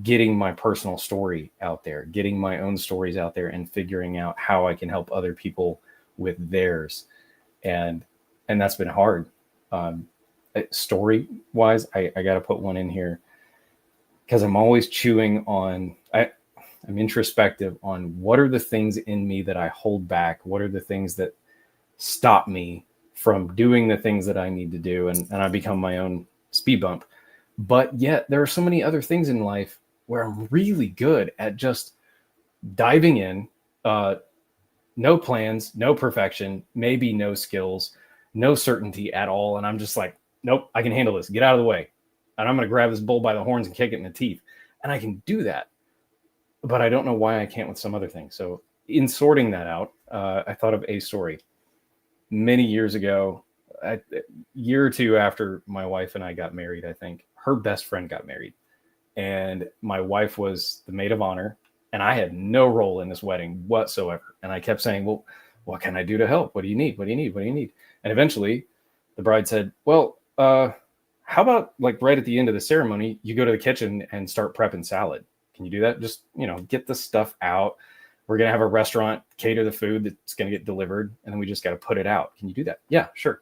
S6: getting my personal story out there, getting my own stories out there and figuring out how I can help other people with theirs. And that's been hard. Story wise, I got to put one in here because I'm always chewing on, I'm introspective on what are the things in me that I hold back? What are the things that stop me from doing the things that I need to do? And I become my own speed bump. But yet there are so many other things in life where I'm really good at just diving in, no plans, no perfection, maybe no skills, no certainty at all. And I'm just like, nope, I can handle this. Get out of the way. And I'm going to grab this bull by the horns and kick it in the teeth. And I can do that. But I don't know why I can't with some other things. So in sorting that out, I thought of a story. Many years ago, a year or two after my wife and I got married, I think, her best friend got married. And my wife was the maid of honor. And I had no role in this wedding whatsoever. And I kept saying, well, what can I do to help? What do you need? What do you need? What do you need? And eventually the bride said, well, how about like right at the end of the ceremony, you go to the kitchen and start prepping salad. Can you do that? Just, get the stuff out. We're going to have a restaurant cater the food that's going to get delivered. And then we just got to put it out. Can you do that? Yeah, sure.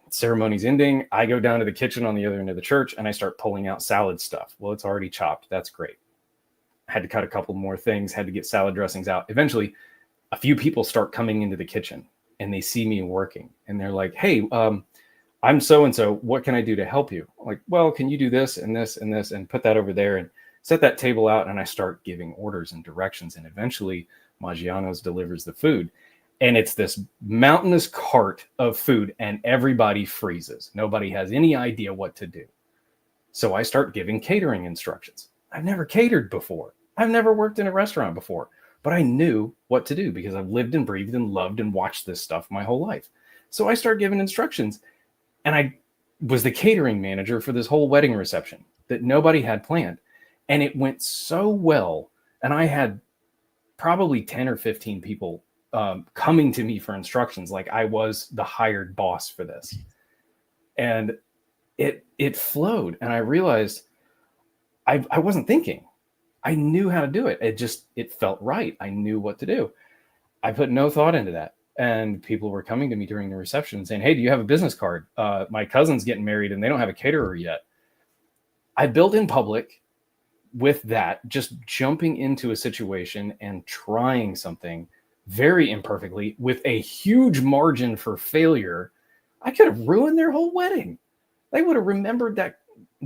S6: Ceremony's ending. I go down to the kitchen on the other end of the church and I start pulling out salad stuff. Well, it's already chopped. That's great. I had to cut a couple more things, had to get salad dressings out. Eventually, a few people start coming into the kitchen and they see me working and they're like, hey, I'm so-and-so. What can I do to help you? I'm like, well, can you do this and this and this and put that over there and set that table out? And I start giving orders and directions. And eventually Maggiano's delivers the food. And it's this mountainous cart of food and everybody freezes. Nobody has any idea what to do. So I start giving catering instructions. I've never catered before. I've never worked in a restaurant before, but I knew what to do because I've lived and breathed and loved and watched this stuff my whole life. So I started giving instructions and I was the catering manager for this whole wedding reception that nobody had planned. And it went so well. And I had probably 10 or 15 people coming to me for instructions. Like I was the hired boss for this. And it flowed. And I realized I wasn't thinking. I knew how to do it. It felt right. I knew what to do. I put no thought into that. And people were coming to me during the reception saying, hey, do you have a business card? My cousin's getting married and they don't have a caterer yet. I built in public with that, just jumping into a situation and trying something very imperfectly with a huge margin for failure. I could have ruined their whole wedding. They would have remembered that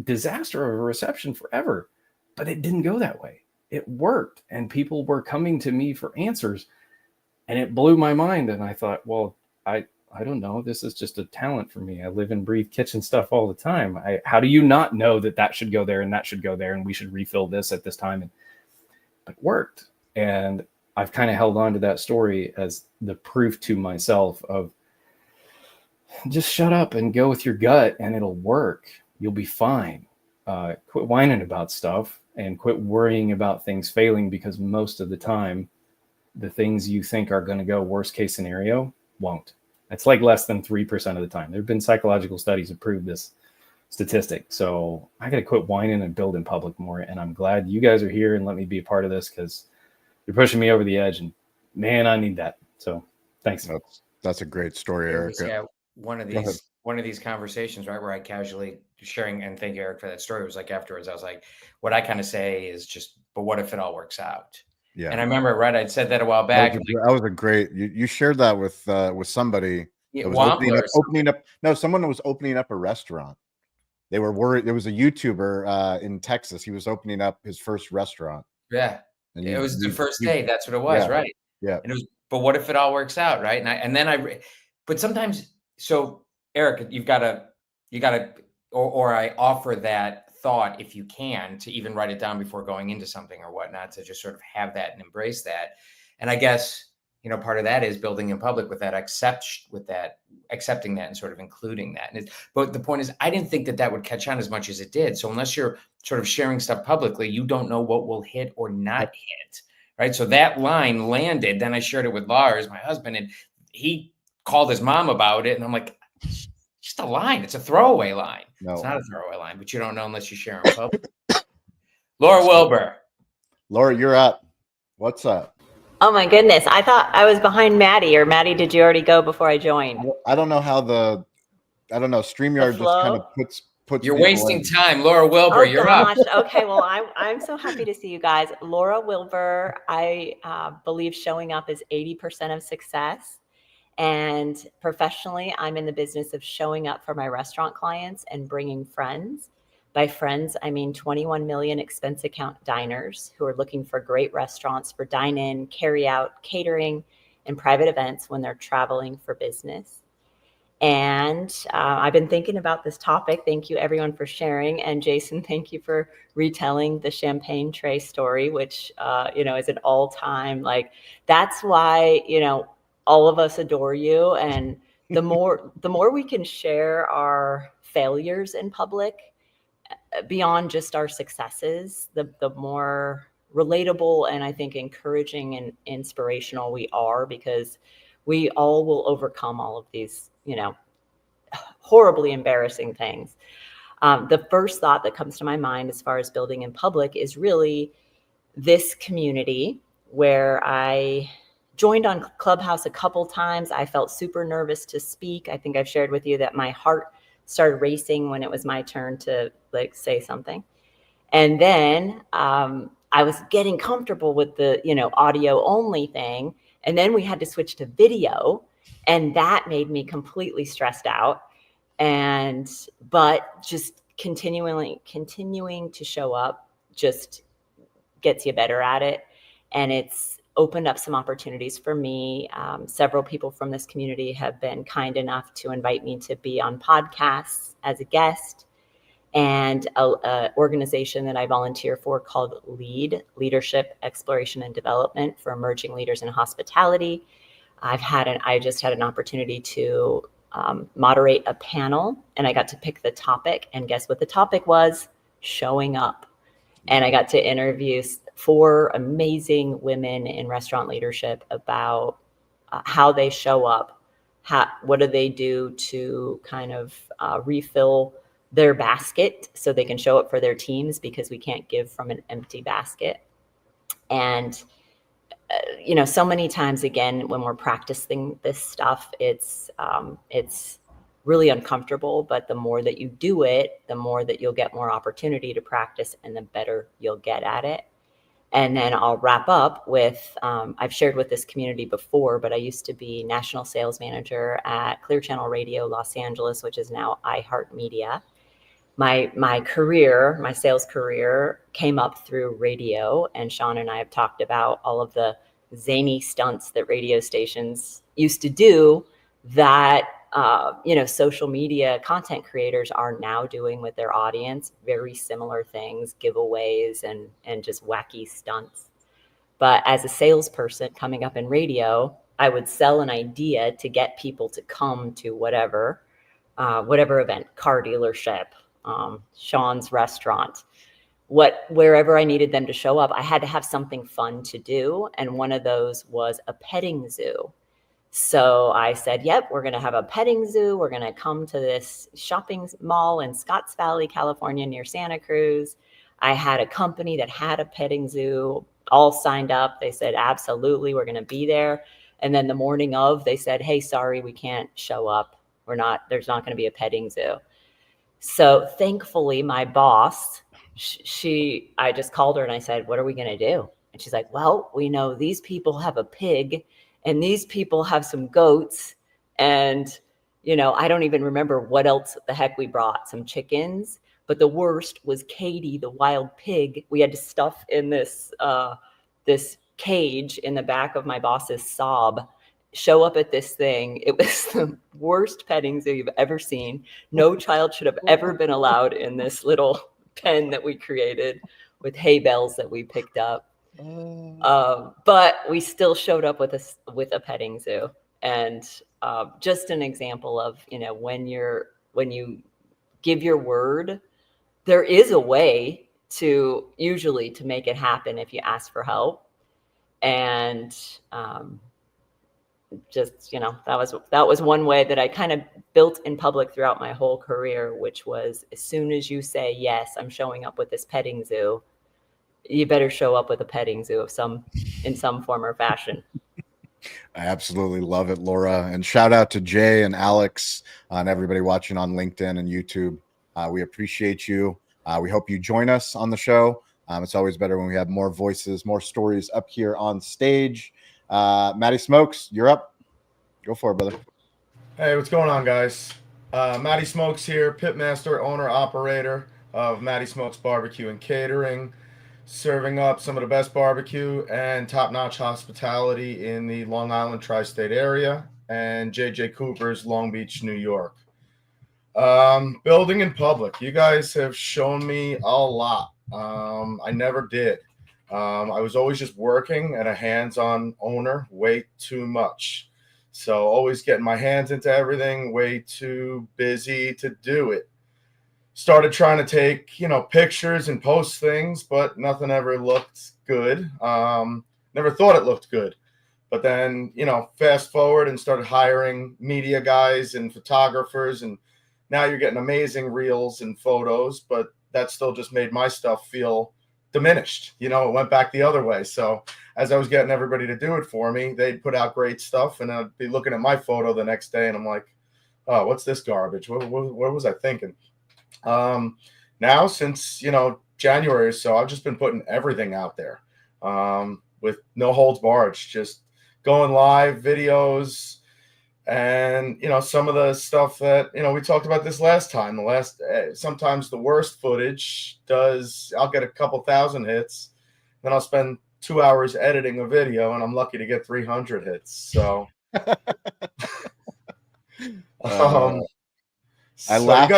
S6: disaster of a reception forever, but it didn't go that way. It worked and people were coming to me for answers and it blew my mind. And I thought, well, I don't know. This is just a talent for me. I live and breathe kitchen stuff all the time. How do you not know that should go there and that should go there and we should refill this at this time? But it worked. And I've kind of held on to that story as the proof to myself of just shut up and go with your gut and it'll work. You'll be fine. Quit whining about stuff and quit worrying about things failing because most of the time, the things you think are going to go worst case scenario won't. It's like less than 3% of the time. There have been psychological studies that prove this statistic. So I got to quit whining and build in public more. And I'm glad you guys are here and let me be a part of this because you're pushing me over the edge. And man, I need that. So thanks.
S1: That's a great story, Eric.
S4: Yeah, one of these conversations, right, where I casually sharing, and thank you, Eric, for that story, was like afterwards, I was like, what I kind of say is just, but what if it all works out?
S1: Yeah.
S4: And I remember, right, I'd said that a while back.
S1: That was a great, you shared that with somebody.
S4: Yeah,
S1: someone was opening up a restaurant. They were worried. There was a YouTuber in Texas. He was opening up his first restaurant.
S4: Yeah. And it was the first day. That's what it was.
S1: Yeah,
S4: right.
S1: Yeah.
S4: And it was, but what if it all works out? Right. But sometimes, so Eric, you gotta, or I offer that thought, if you can, to even write it down before going into something or whatnot, to just sort of have that and embrace that. And I guess, part of that is building in public with that, accepting that and sort of including that. But the point is, I didn't think that would catch on as much as it did. So unless you're sort of sharing stuff publicly, you don't know what will hit or not hit. Right. So that line landed. Then I shared it with Lars, my husband, and he called his mom about it. And I'm like, just a line. It's a throwaway line. No. It's not a throwaway line, but you don't know unless you share in public. Laura Wilbur.
S1: Laura, you're up. What's up?
S9: Oh my goodness. I thought I was behind Maddie, or Maddie, did you already go before I joined?
S1: I don't know how StreamYard just kind of puts
S4: you're wasting time. Laura Wilbur, you're up.
S9: Okay, well, I'm so happy to see you guys. Laura Wilbur, I believe showing up is 80% of success. And professionally, I'm in the business of showing up for my restaurant clients and bringing friends. By friends, I mean 21 million expense account diners who are looking for great restaurants for dine-in, carry-out, catering, and private events when they're traveling for business. And I've been thinking about this topic. Thank you, everyone, for sharing. And Jason, thank you for retelling the champagne tray story, which, is an all-time, that's why, all of us adore you. And the more we can share our failures in public beyond just our successes, the more relatable and I think encouraging and inspirational we are, because we all will overcome all of these, horribly embarrassing things. The first thought that comes to my mind as far as building in public is really this community where I joined on Clubhouse a couple times. I felt super nervous to speak. I think I've shared with you that my heart started racing when it was my turn to say something. And then I was getting comfortable with the, audio only thing. And then we had to switch to video, and that made me completely stressed out. But just continuing to show up just gets you better at it. And it's opened up some opportunities for me. Several people from this community have been kind enough to invite me to be on podcasts as a guest, and a organization that I volunteer for called LEAD, Leadership, Exploration, and Development for Emerging Leaders in Hospitality. I just had an opportunity to moderate a panel, and I got to pick the topic, and guess what the topic was? Showing up. And I got to interview 4 amazing women in restaurant leadership about how they show up. What do they do to kind of refill their basket so they can show up for their teams, because we can't give from an empty basket. And, so many times, again, when we're practicing this stuff, it's really uncomfortable, but the more that you do it, the more that you'll get more opportunity to practice, and the better you'll get at it. And then I'll wrap up with, I've shared with this community before, but I used to be national sales manager at Clear Channel Radio Los Angeles, which is now iHeartMedia. My career, my sales career, came up through radio, and Shawn and I have talked about all of the zany stunts that radio stations used to do that social media content creators are now doing with their audience. Very similar things, giveaways and just wacky stunts. But as a salesperson coming up in radio, I would sell an idea to get people to come to whatever event, car dealership, Shawn's restaurant, wherever I needed them to show up. I had to have something fun to do, and one of those was a petting zoo. So I said, yep, we're going to have a petting zoo. We're going to come to this shopping mall in Scotts Valley, California, near Santa Cruz. I had a company that had a petting zoo all signed up. They said, absolutely, we're going to be there. And then the morning of, they said, hey, sorry, we can't show up. There's not going to be a petting zoo. So thankfully, my boss, I just called her and I said, what are we going to do? And she's like, well, we know these people have a pig, and these people have some goats. And, I don't even remember what else the heck we brought, some chickens. But the worst was Katie, the wild pig. We had to stuff in this cage in the back of my boss's Saab, show up at this thing. It was the worst petting zoo you've ever seen. No child should have ever been allowed in this little pen that we created with hay bales that we picked up. But we still showed up with a petting zoo. And just an example of, when you give your word, there is a way to make it happen if you ask for help. And that was one way that I kind of built in public throughout my whole career, which was, as soon as you say, yes, I'm showing up with this petting zoo, you better show up with a petting zoo in some form or fashion.
S1: I absolutely love it, Laura. And shout out to Jay and Alex and everybody watching on LinkedIn and YouTube. We appreciate you. We hope you join us on the show. It's always better when we have more voices, more stories up here on stage. Matty Smokes, you're up. Go for it, brother.
S10: Hey, what's going on, guys? Matty Smokes here, pitmaster, owner, operator of Matty Smokes Barbecue and Catering, serving up some of the best barbecue and top-notch hospitality in the Long Island tri-state area and JJ Cooper's Long Beach, New York. Building in public. You guys have shown me a lot. I never did. I was always just working and a hands-on owner, way too much. So always getting my hands into everything, way too busy to do it. started trying to take, pictures and post things, but nothing ever looked good. Never thought it looked good. But then, fast forward and started hiring media guys and photographers. And now you're getting amazing reels and photos, but that still just made my stuff feel diminished. It went back the other way. So as I was getting everybody to do it for me, they'd put out great stuff, and I'd be looking at my photo the next day and I'm like, oh, what's this garbage? What was I thinking? Now since, January or so, I've just been putting everything out there, with no holds barred, just going live videos. And, some of the stuff that, we talked about this last time, sometimes the worst footage I'll get a couple thousand hits, then I'll spend 2 hours editing a video and I'm lucky to get 300 hits. So,
S1: I laugh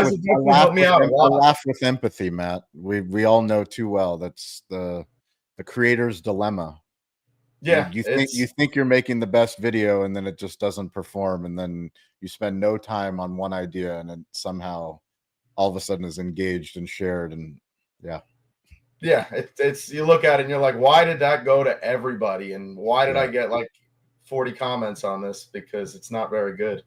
S1: with empathy, Matt. We all know too well that's the creator's dilemma.
S10: Yeah,
S1: you think you're making the best video, and then it just doesn't perform, and then you spend no time on one idea, and it somehow all of a sudden is engaged and shared, and
S10: it's you look at it and you're like, why did that go to everybody, and why did I get like 40 comments on this? Because it's not very good.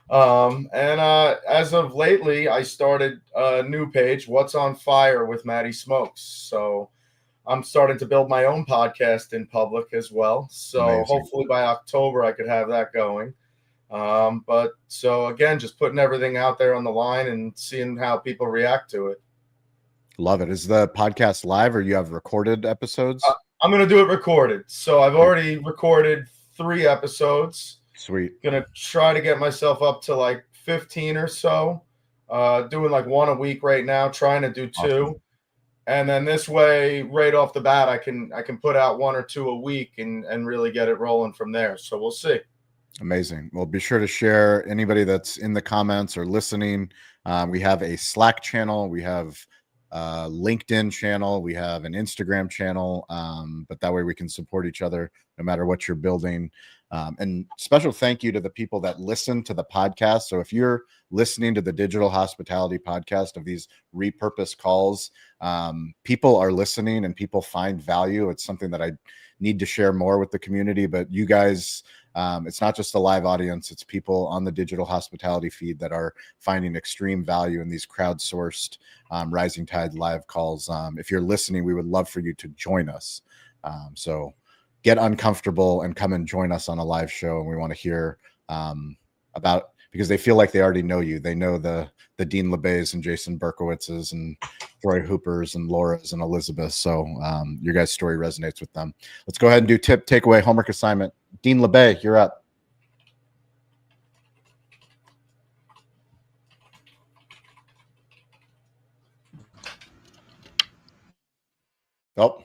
S10: As of lately, I started a new page, What's on Fire with Maddie Smokes. So I'm starting to build my own podcast in public as well. So amazing. Hopefully by October I could have that going. But so again, just putting everything out there on the line and seeing how people react to it.
S1: Love it. Is the podcast live, or you have recorded episodes?
S10: I'm going to do it recorded. So I've already recorded 3 episodes.
S1: Sweet.
S10: Going to try to get myself up to like 15 or so. Doing like 1 a week right now, trying to do 2. Awesome. And then this way, right off the bat, I can put out 1 or 2 a week and really get it rolling from there. So we'll see.
S1: Amazing. Well, be sure to share anybody that's in the comments or listening. We have a Slack channel. We have a LinkedIn channel. We have an Instagram channel. But that way we can support each other no matter what you're building. And special thank you to the people that listen to the podcast. So if you're listening to the Digital Hospitality podcast of these repurposed calls, people are listening and people find value. It's something that I need to share more with the community, but you guys, it's not just a live audience, it's people on the Digital Hospitality feed that are finding extreme value in these crowdsourced Rising Tide live calls. If you're listening, we would love for you to join us. So get uncomfortable and come and join us on a live show. And we want to hear about, because they feel like they already know you. They know the Dean LeBays and Jason Berkowitzes and Troy Hoopers and Laura's and Elizabeth. So your guys' story resonates with them. Let's go ahead and do tip, takeaway, homework assignment. Dean LeBay, you're up. Oh.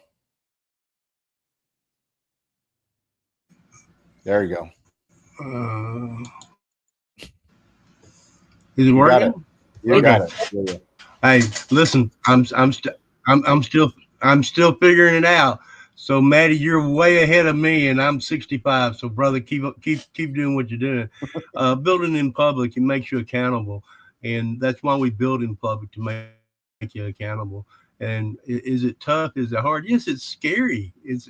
S1: There you go.
S3: Is it working?
S1: You got it.
S3: Hey, listen, I'm still figuring it out. So Maddie, you're way ahead of me, and I'm 65. So brother, keep doing what you're doing. Building in public, it makes you accountable, and that's why we build in public, to make you accountable. And is it tough? Is it hard? Yes, it's scary. It's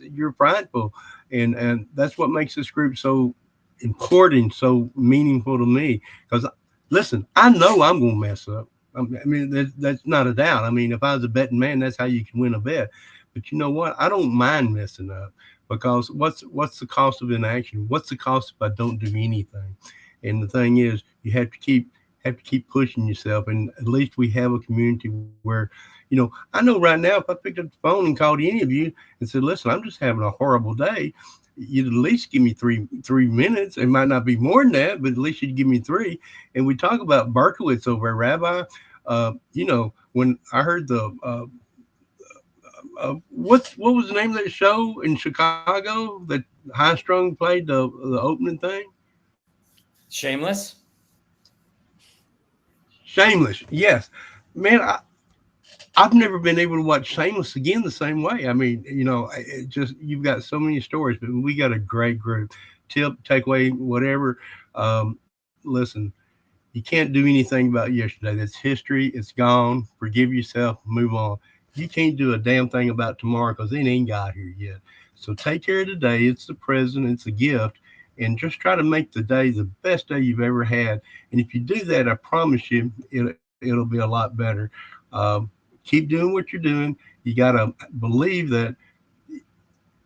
S3: you're prideful, and that's what makes this group so important, so meaningful to me. Because listen, I know I'm gonna mess up. I mean, that's not a doubt. I mean, if I was a betting man, that's how you can win a bet. But you know what? I don't mind messing up, because what's the cost of inaction? What's the cost if I don't do anything? And the thing is, you have to keep pushing yourself. And at least we have a community where, I know right now, if I picked up the phone and called any of you and said, listen, I'm just having a horrible day, you'd at least give me three minutes. It might not be more than that, but at least you'd give me 3. And we talk about Berkowitz over at Rabbi. When I heard the what was the name of that show in Chicago that High Strung played the opening thing?
S4: Shameless.
S3: Yes, man. I've never been able to watch Shameless again the same way. I mean, it just, you've got so many stories, but we got a great group. Tip, takeaway, whatever. Listen, You can't do anything about yesterday. That's history. It's gone. Forgive yourself. Move on. You can't do a damn thing about tomorrow because it ain't got here yet. So take care of today. It's the present. It's a gift. And just try to make the day the best day you've ever had. And if you do that, I promise you, it'll be a lot better. Keep doing what you're doing. You got to believe that.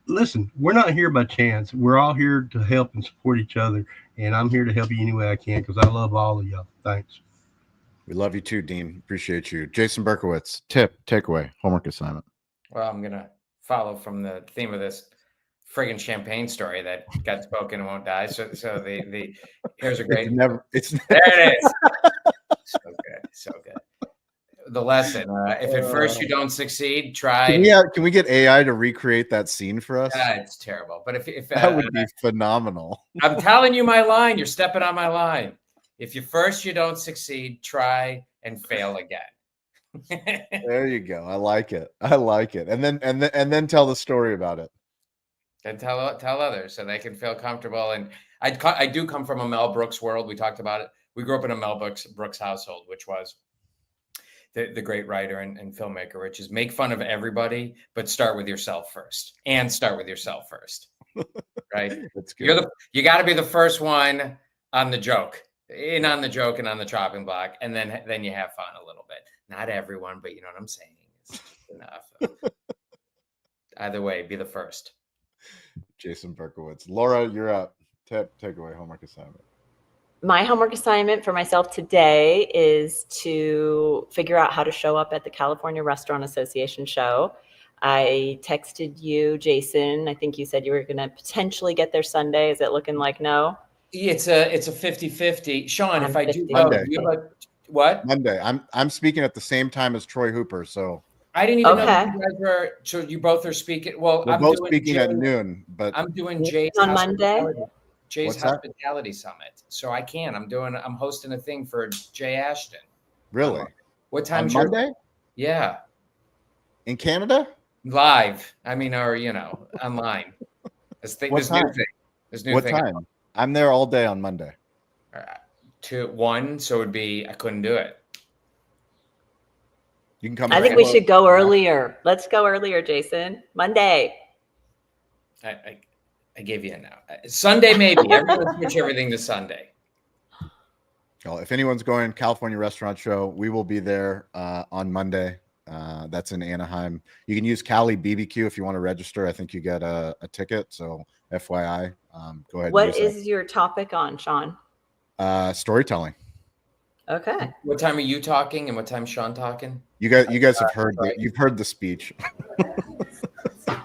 S3: Listen, we're not here by chance. We're all here to help and support each other. And I'm here to help you any way I can because I love all of y'all. Thanks.
S1: We love you too, Dean. Appreciate you. Jason Berkowitz, tip, takeaway, homework assignment.
S4: Well, I'm going to follow from the theme of this friggin' champagne story that got spoken and won't die. So the here's a great.
S1: It's
S4: there it is. So good. So good. The lesson, if at first you don't succeed, try.
S1: Can we get AI to recreate that scene for us?
S4: It's terrible. But if
S1: that would be phenomenal.
S4: I'm telling you my line, you're stepping on my line. If you don't succeed, try and fail again.
S1: There you go. I like it. And then tell the story about it.
S4: And tell others so they can feel comfortable. And I do come from a Mel Brooks world. We talked about it. We grew up in a Mel Brooks household, which was the great writer and filmmaker, which is make fun of everybody, but start with yourself first. Right?
S1: That's good.
S4: You got to be the first one on the joke, and on the chopping block, and then you have fun a little bit. Not everyone, but you know what I'm saying. It's enough. Either way, be the first.
S1: Jason Berkowitz. Laura, you're up. Takeaway, homework assignment.
S9: My homework assignment for myself today is to figure out how to show up at the California Restaurant Association show. I texted you, Jason. I think you said you were going to potentially get there Sunday. Is it looking like no?
S4: It's a 50-50. Sean, if I do
S1: Monday.
S4: What?
S1: Monday. I'm speaking at the same time as Troy Hooper, so
S4: I didn't even know you guys were. So you both are speaking. Well,
S1: we're both speaking at noon, but
S4: I'm doing Jay's
S9: on Monday.
S4: Jay's Hospitality Summit. So I can. I'm hosting a thing for Jay Ashton.
S1: Really?
S4: What time?
S1: Monday?
S4: Yeah.
S1: In Canada?
S4: Live. I mean, or online. This
S1: new thing. What time? I'm there all day on Monday.
S9: 1,
S4: so it'd be. I couldn't do it.
S1: You can come.
S9: I think we should go earlier. Let's go earlier, Jason. Monday.
S4: I gave you a no. Sunday, maybe. Everyone switch everything to Sunday.
S1: Well, if anyone's going California Restaurant Show, we will be there on Monday. That's in Anaheim. You can use Cali BBQ if you want to register. I think you get a ticket. So FYI, go ahead.
S9: What is your topic on, Sean?
S1: Storytelling.
S9: Okay.
S4: What time are you talking and what time is Sean talking?
S1: You guys have heard you've heard the speech.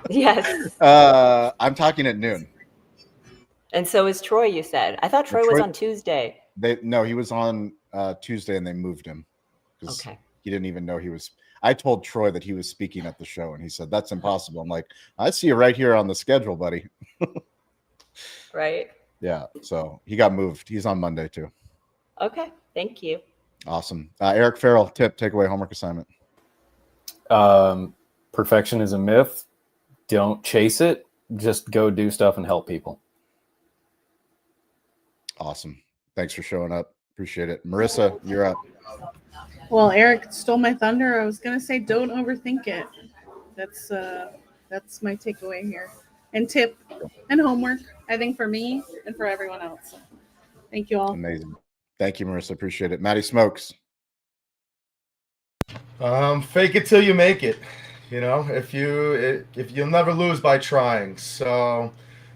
S9: Yes.
S1: I'm talking at noon.
S9: And so is Troy, you said. I thought Troy was on Tuesday.
S1: No, he was on Tuesday and they moved him.
S9: Okay.
S1: He didn't even know he was. I told Troy that he was speaking at the show and he said, that's impossible. I'm like, I see you right here on the schedule, buddy.
S9: Right.
S1: Yeah. So he got moved. He's on Monday too.
S9: Okay. Thank you.
S1: Awesome. Eric Farrell, takeaway, homework assignment.
S6: Perfection is a myth. Don't chase it. Just go do stuff and help people.
S1: Awesome. Thanks for showing up. Appreciate it. Marissa, you're up.
S7: Well, Eric stole my thunder. I was going to say, don't overthink it. That's my takeaway here. And tip and homework, I think, for me and for everyone else. Thank you all.
S1: Amazing. Thank you, Marissa. Appreciate it. Maddie Smokes.
S10: Fake it till you make it. If you'll never lose by trying. So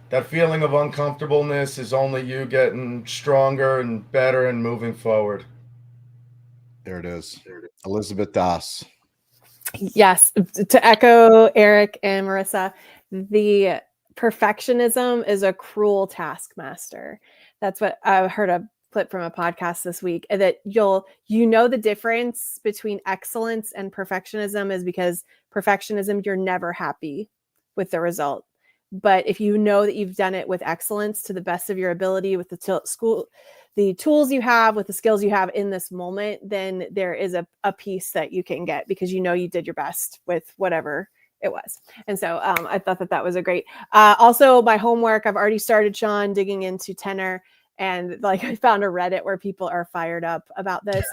S10: that feeling of uncomfortableness is only you getting stronger and better and moving forward.
S1: There it is. Elizabeth Das.
S2: Yes. To echo Eric and Marissa, the perfectionism is a cruel taskmaster. That's what I heard a clip from a podcast this week, that the difference between excellence and perfectionism is because perfectionism, you're never happy with the result. But if you know that you've done it with excellence to the best of your ability, with the tools you have, with the skills you have in this moment, then there is a piece that you can get because you did your best with whatever it was. And so I thought that was a great, also my homework, I've already started, Sean, digging into tenor. And like I found a Reddit where people are fired up about this,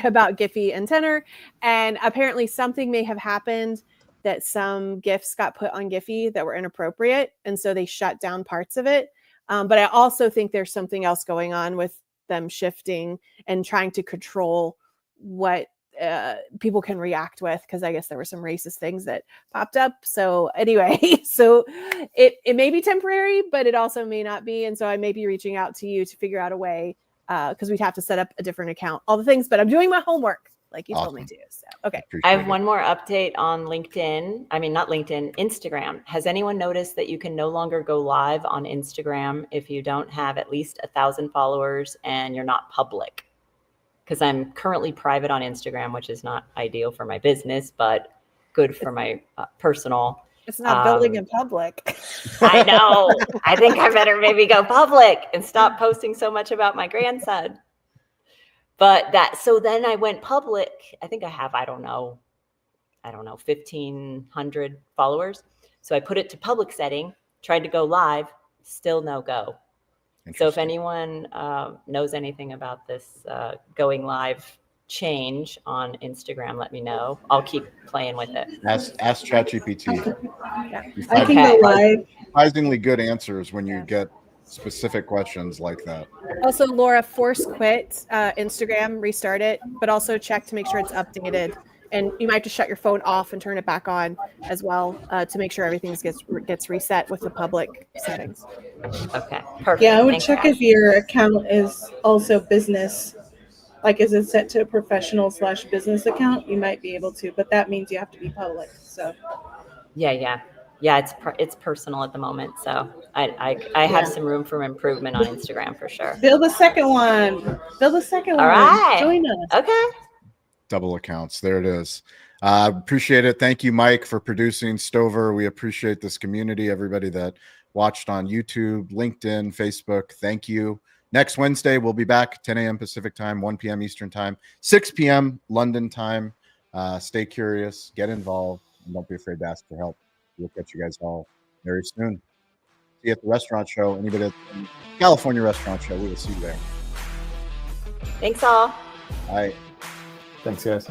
S2: about Giphy and Tenor. And apparently something may have happened that some GIFs got put on Giphy that were inappropriate. And so they shut down parts of it. But I also think there's something else going on with them shifting and trying to control what people can react with, because I guess there were some racist things that popped up. So anyway, so it may be temporary, but it also may not be. And so I may be reaching out to you to figure out a way, because we'd have to set up a different account, all the things, but I'm doing my homework like you told me to. So okay.
S9: I have one more update on LinkedIn. I mean, not LinkedIn, Instagram. Has anyone noticed that you can no longer go live on Instagram if you don't have at least 1,000 followers and you're not public? Because I'm currently private on Instagram, which is not ideal for my business, but good for my personal.
S2: It's not building in public.
S9: I know. I think I better maybe go public and stop posting so much about my grandson. But so then I went public. I think I have, I don't know, 1,500 followers. So I put it to public setting, tried to go live, still no go. So if anyone knows anything about this going live change on Instagram, let me know. I'll keep playing with it.
S1: Ask ChatGPT.
S7: I can go live.
S1: Surprisingly good answers when you get specific questions like that.
S2: Also, Laura, force quit Instagram, restart it, but also check to make sure it's updated. And you might have to shut your phone off and turn it back on as well to make sure everything gets reset with the public settings.
S9: Okay, perfect.
S7: Yeah, I would check if your account is also business. Like, is it set to a professional/business account? You might be able to, but that means you have to be public. So.
S9: Yeah. It's personal at the moment, so I have some room for improvement on Instagram for sure.
S7: Build a second one.
S9: All right.
S7: Join us.
S9: Okay.
S1: Double accounts. There it is. Appreciate it. Thank you, Mike, for producing Stover. We appreciate this community, everybody that watched on YouTube, LinkedIn, Facebook. Thank you. Next Wednesday, we'll be back 10 a.m. Pacific time, 1 p.m. Eastern time, 6 p.m. London time. Stay curious, get involved, and don't be afraid to ask for help. We'll catch you guys all very soon. See you at the restaurant show. Anybody at the California restaurant show, we will see you there.
S9: Thanks all.
S1: Bye.
S6: Thanks, guys.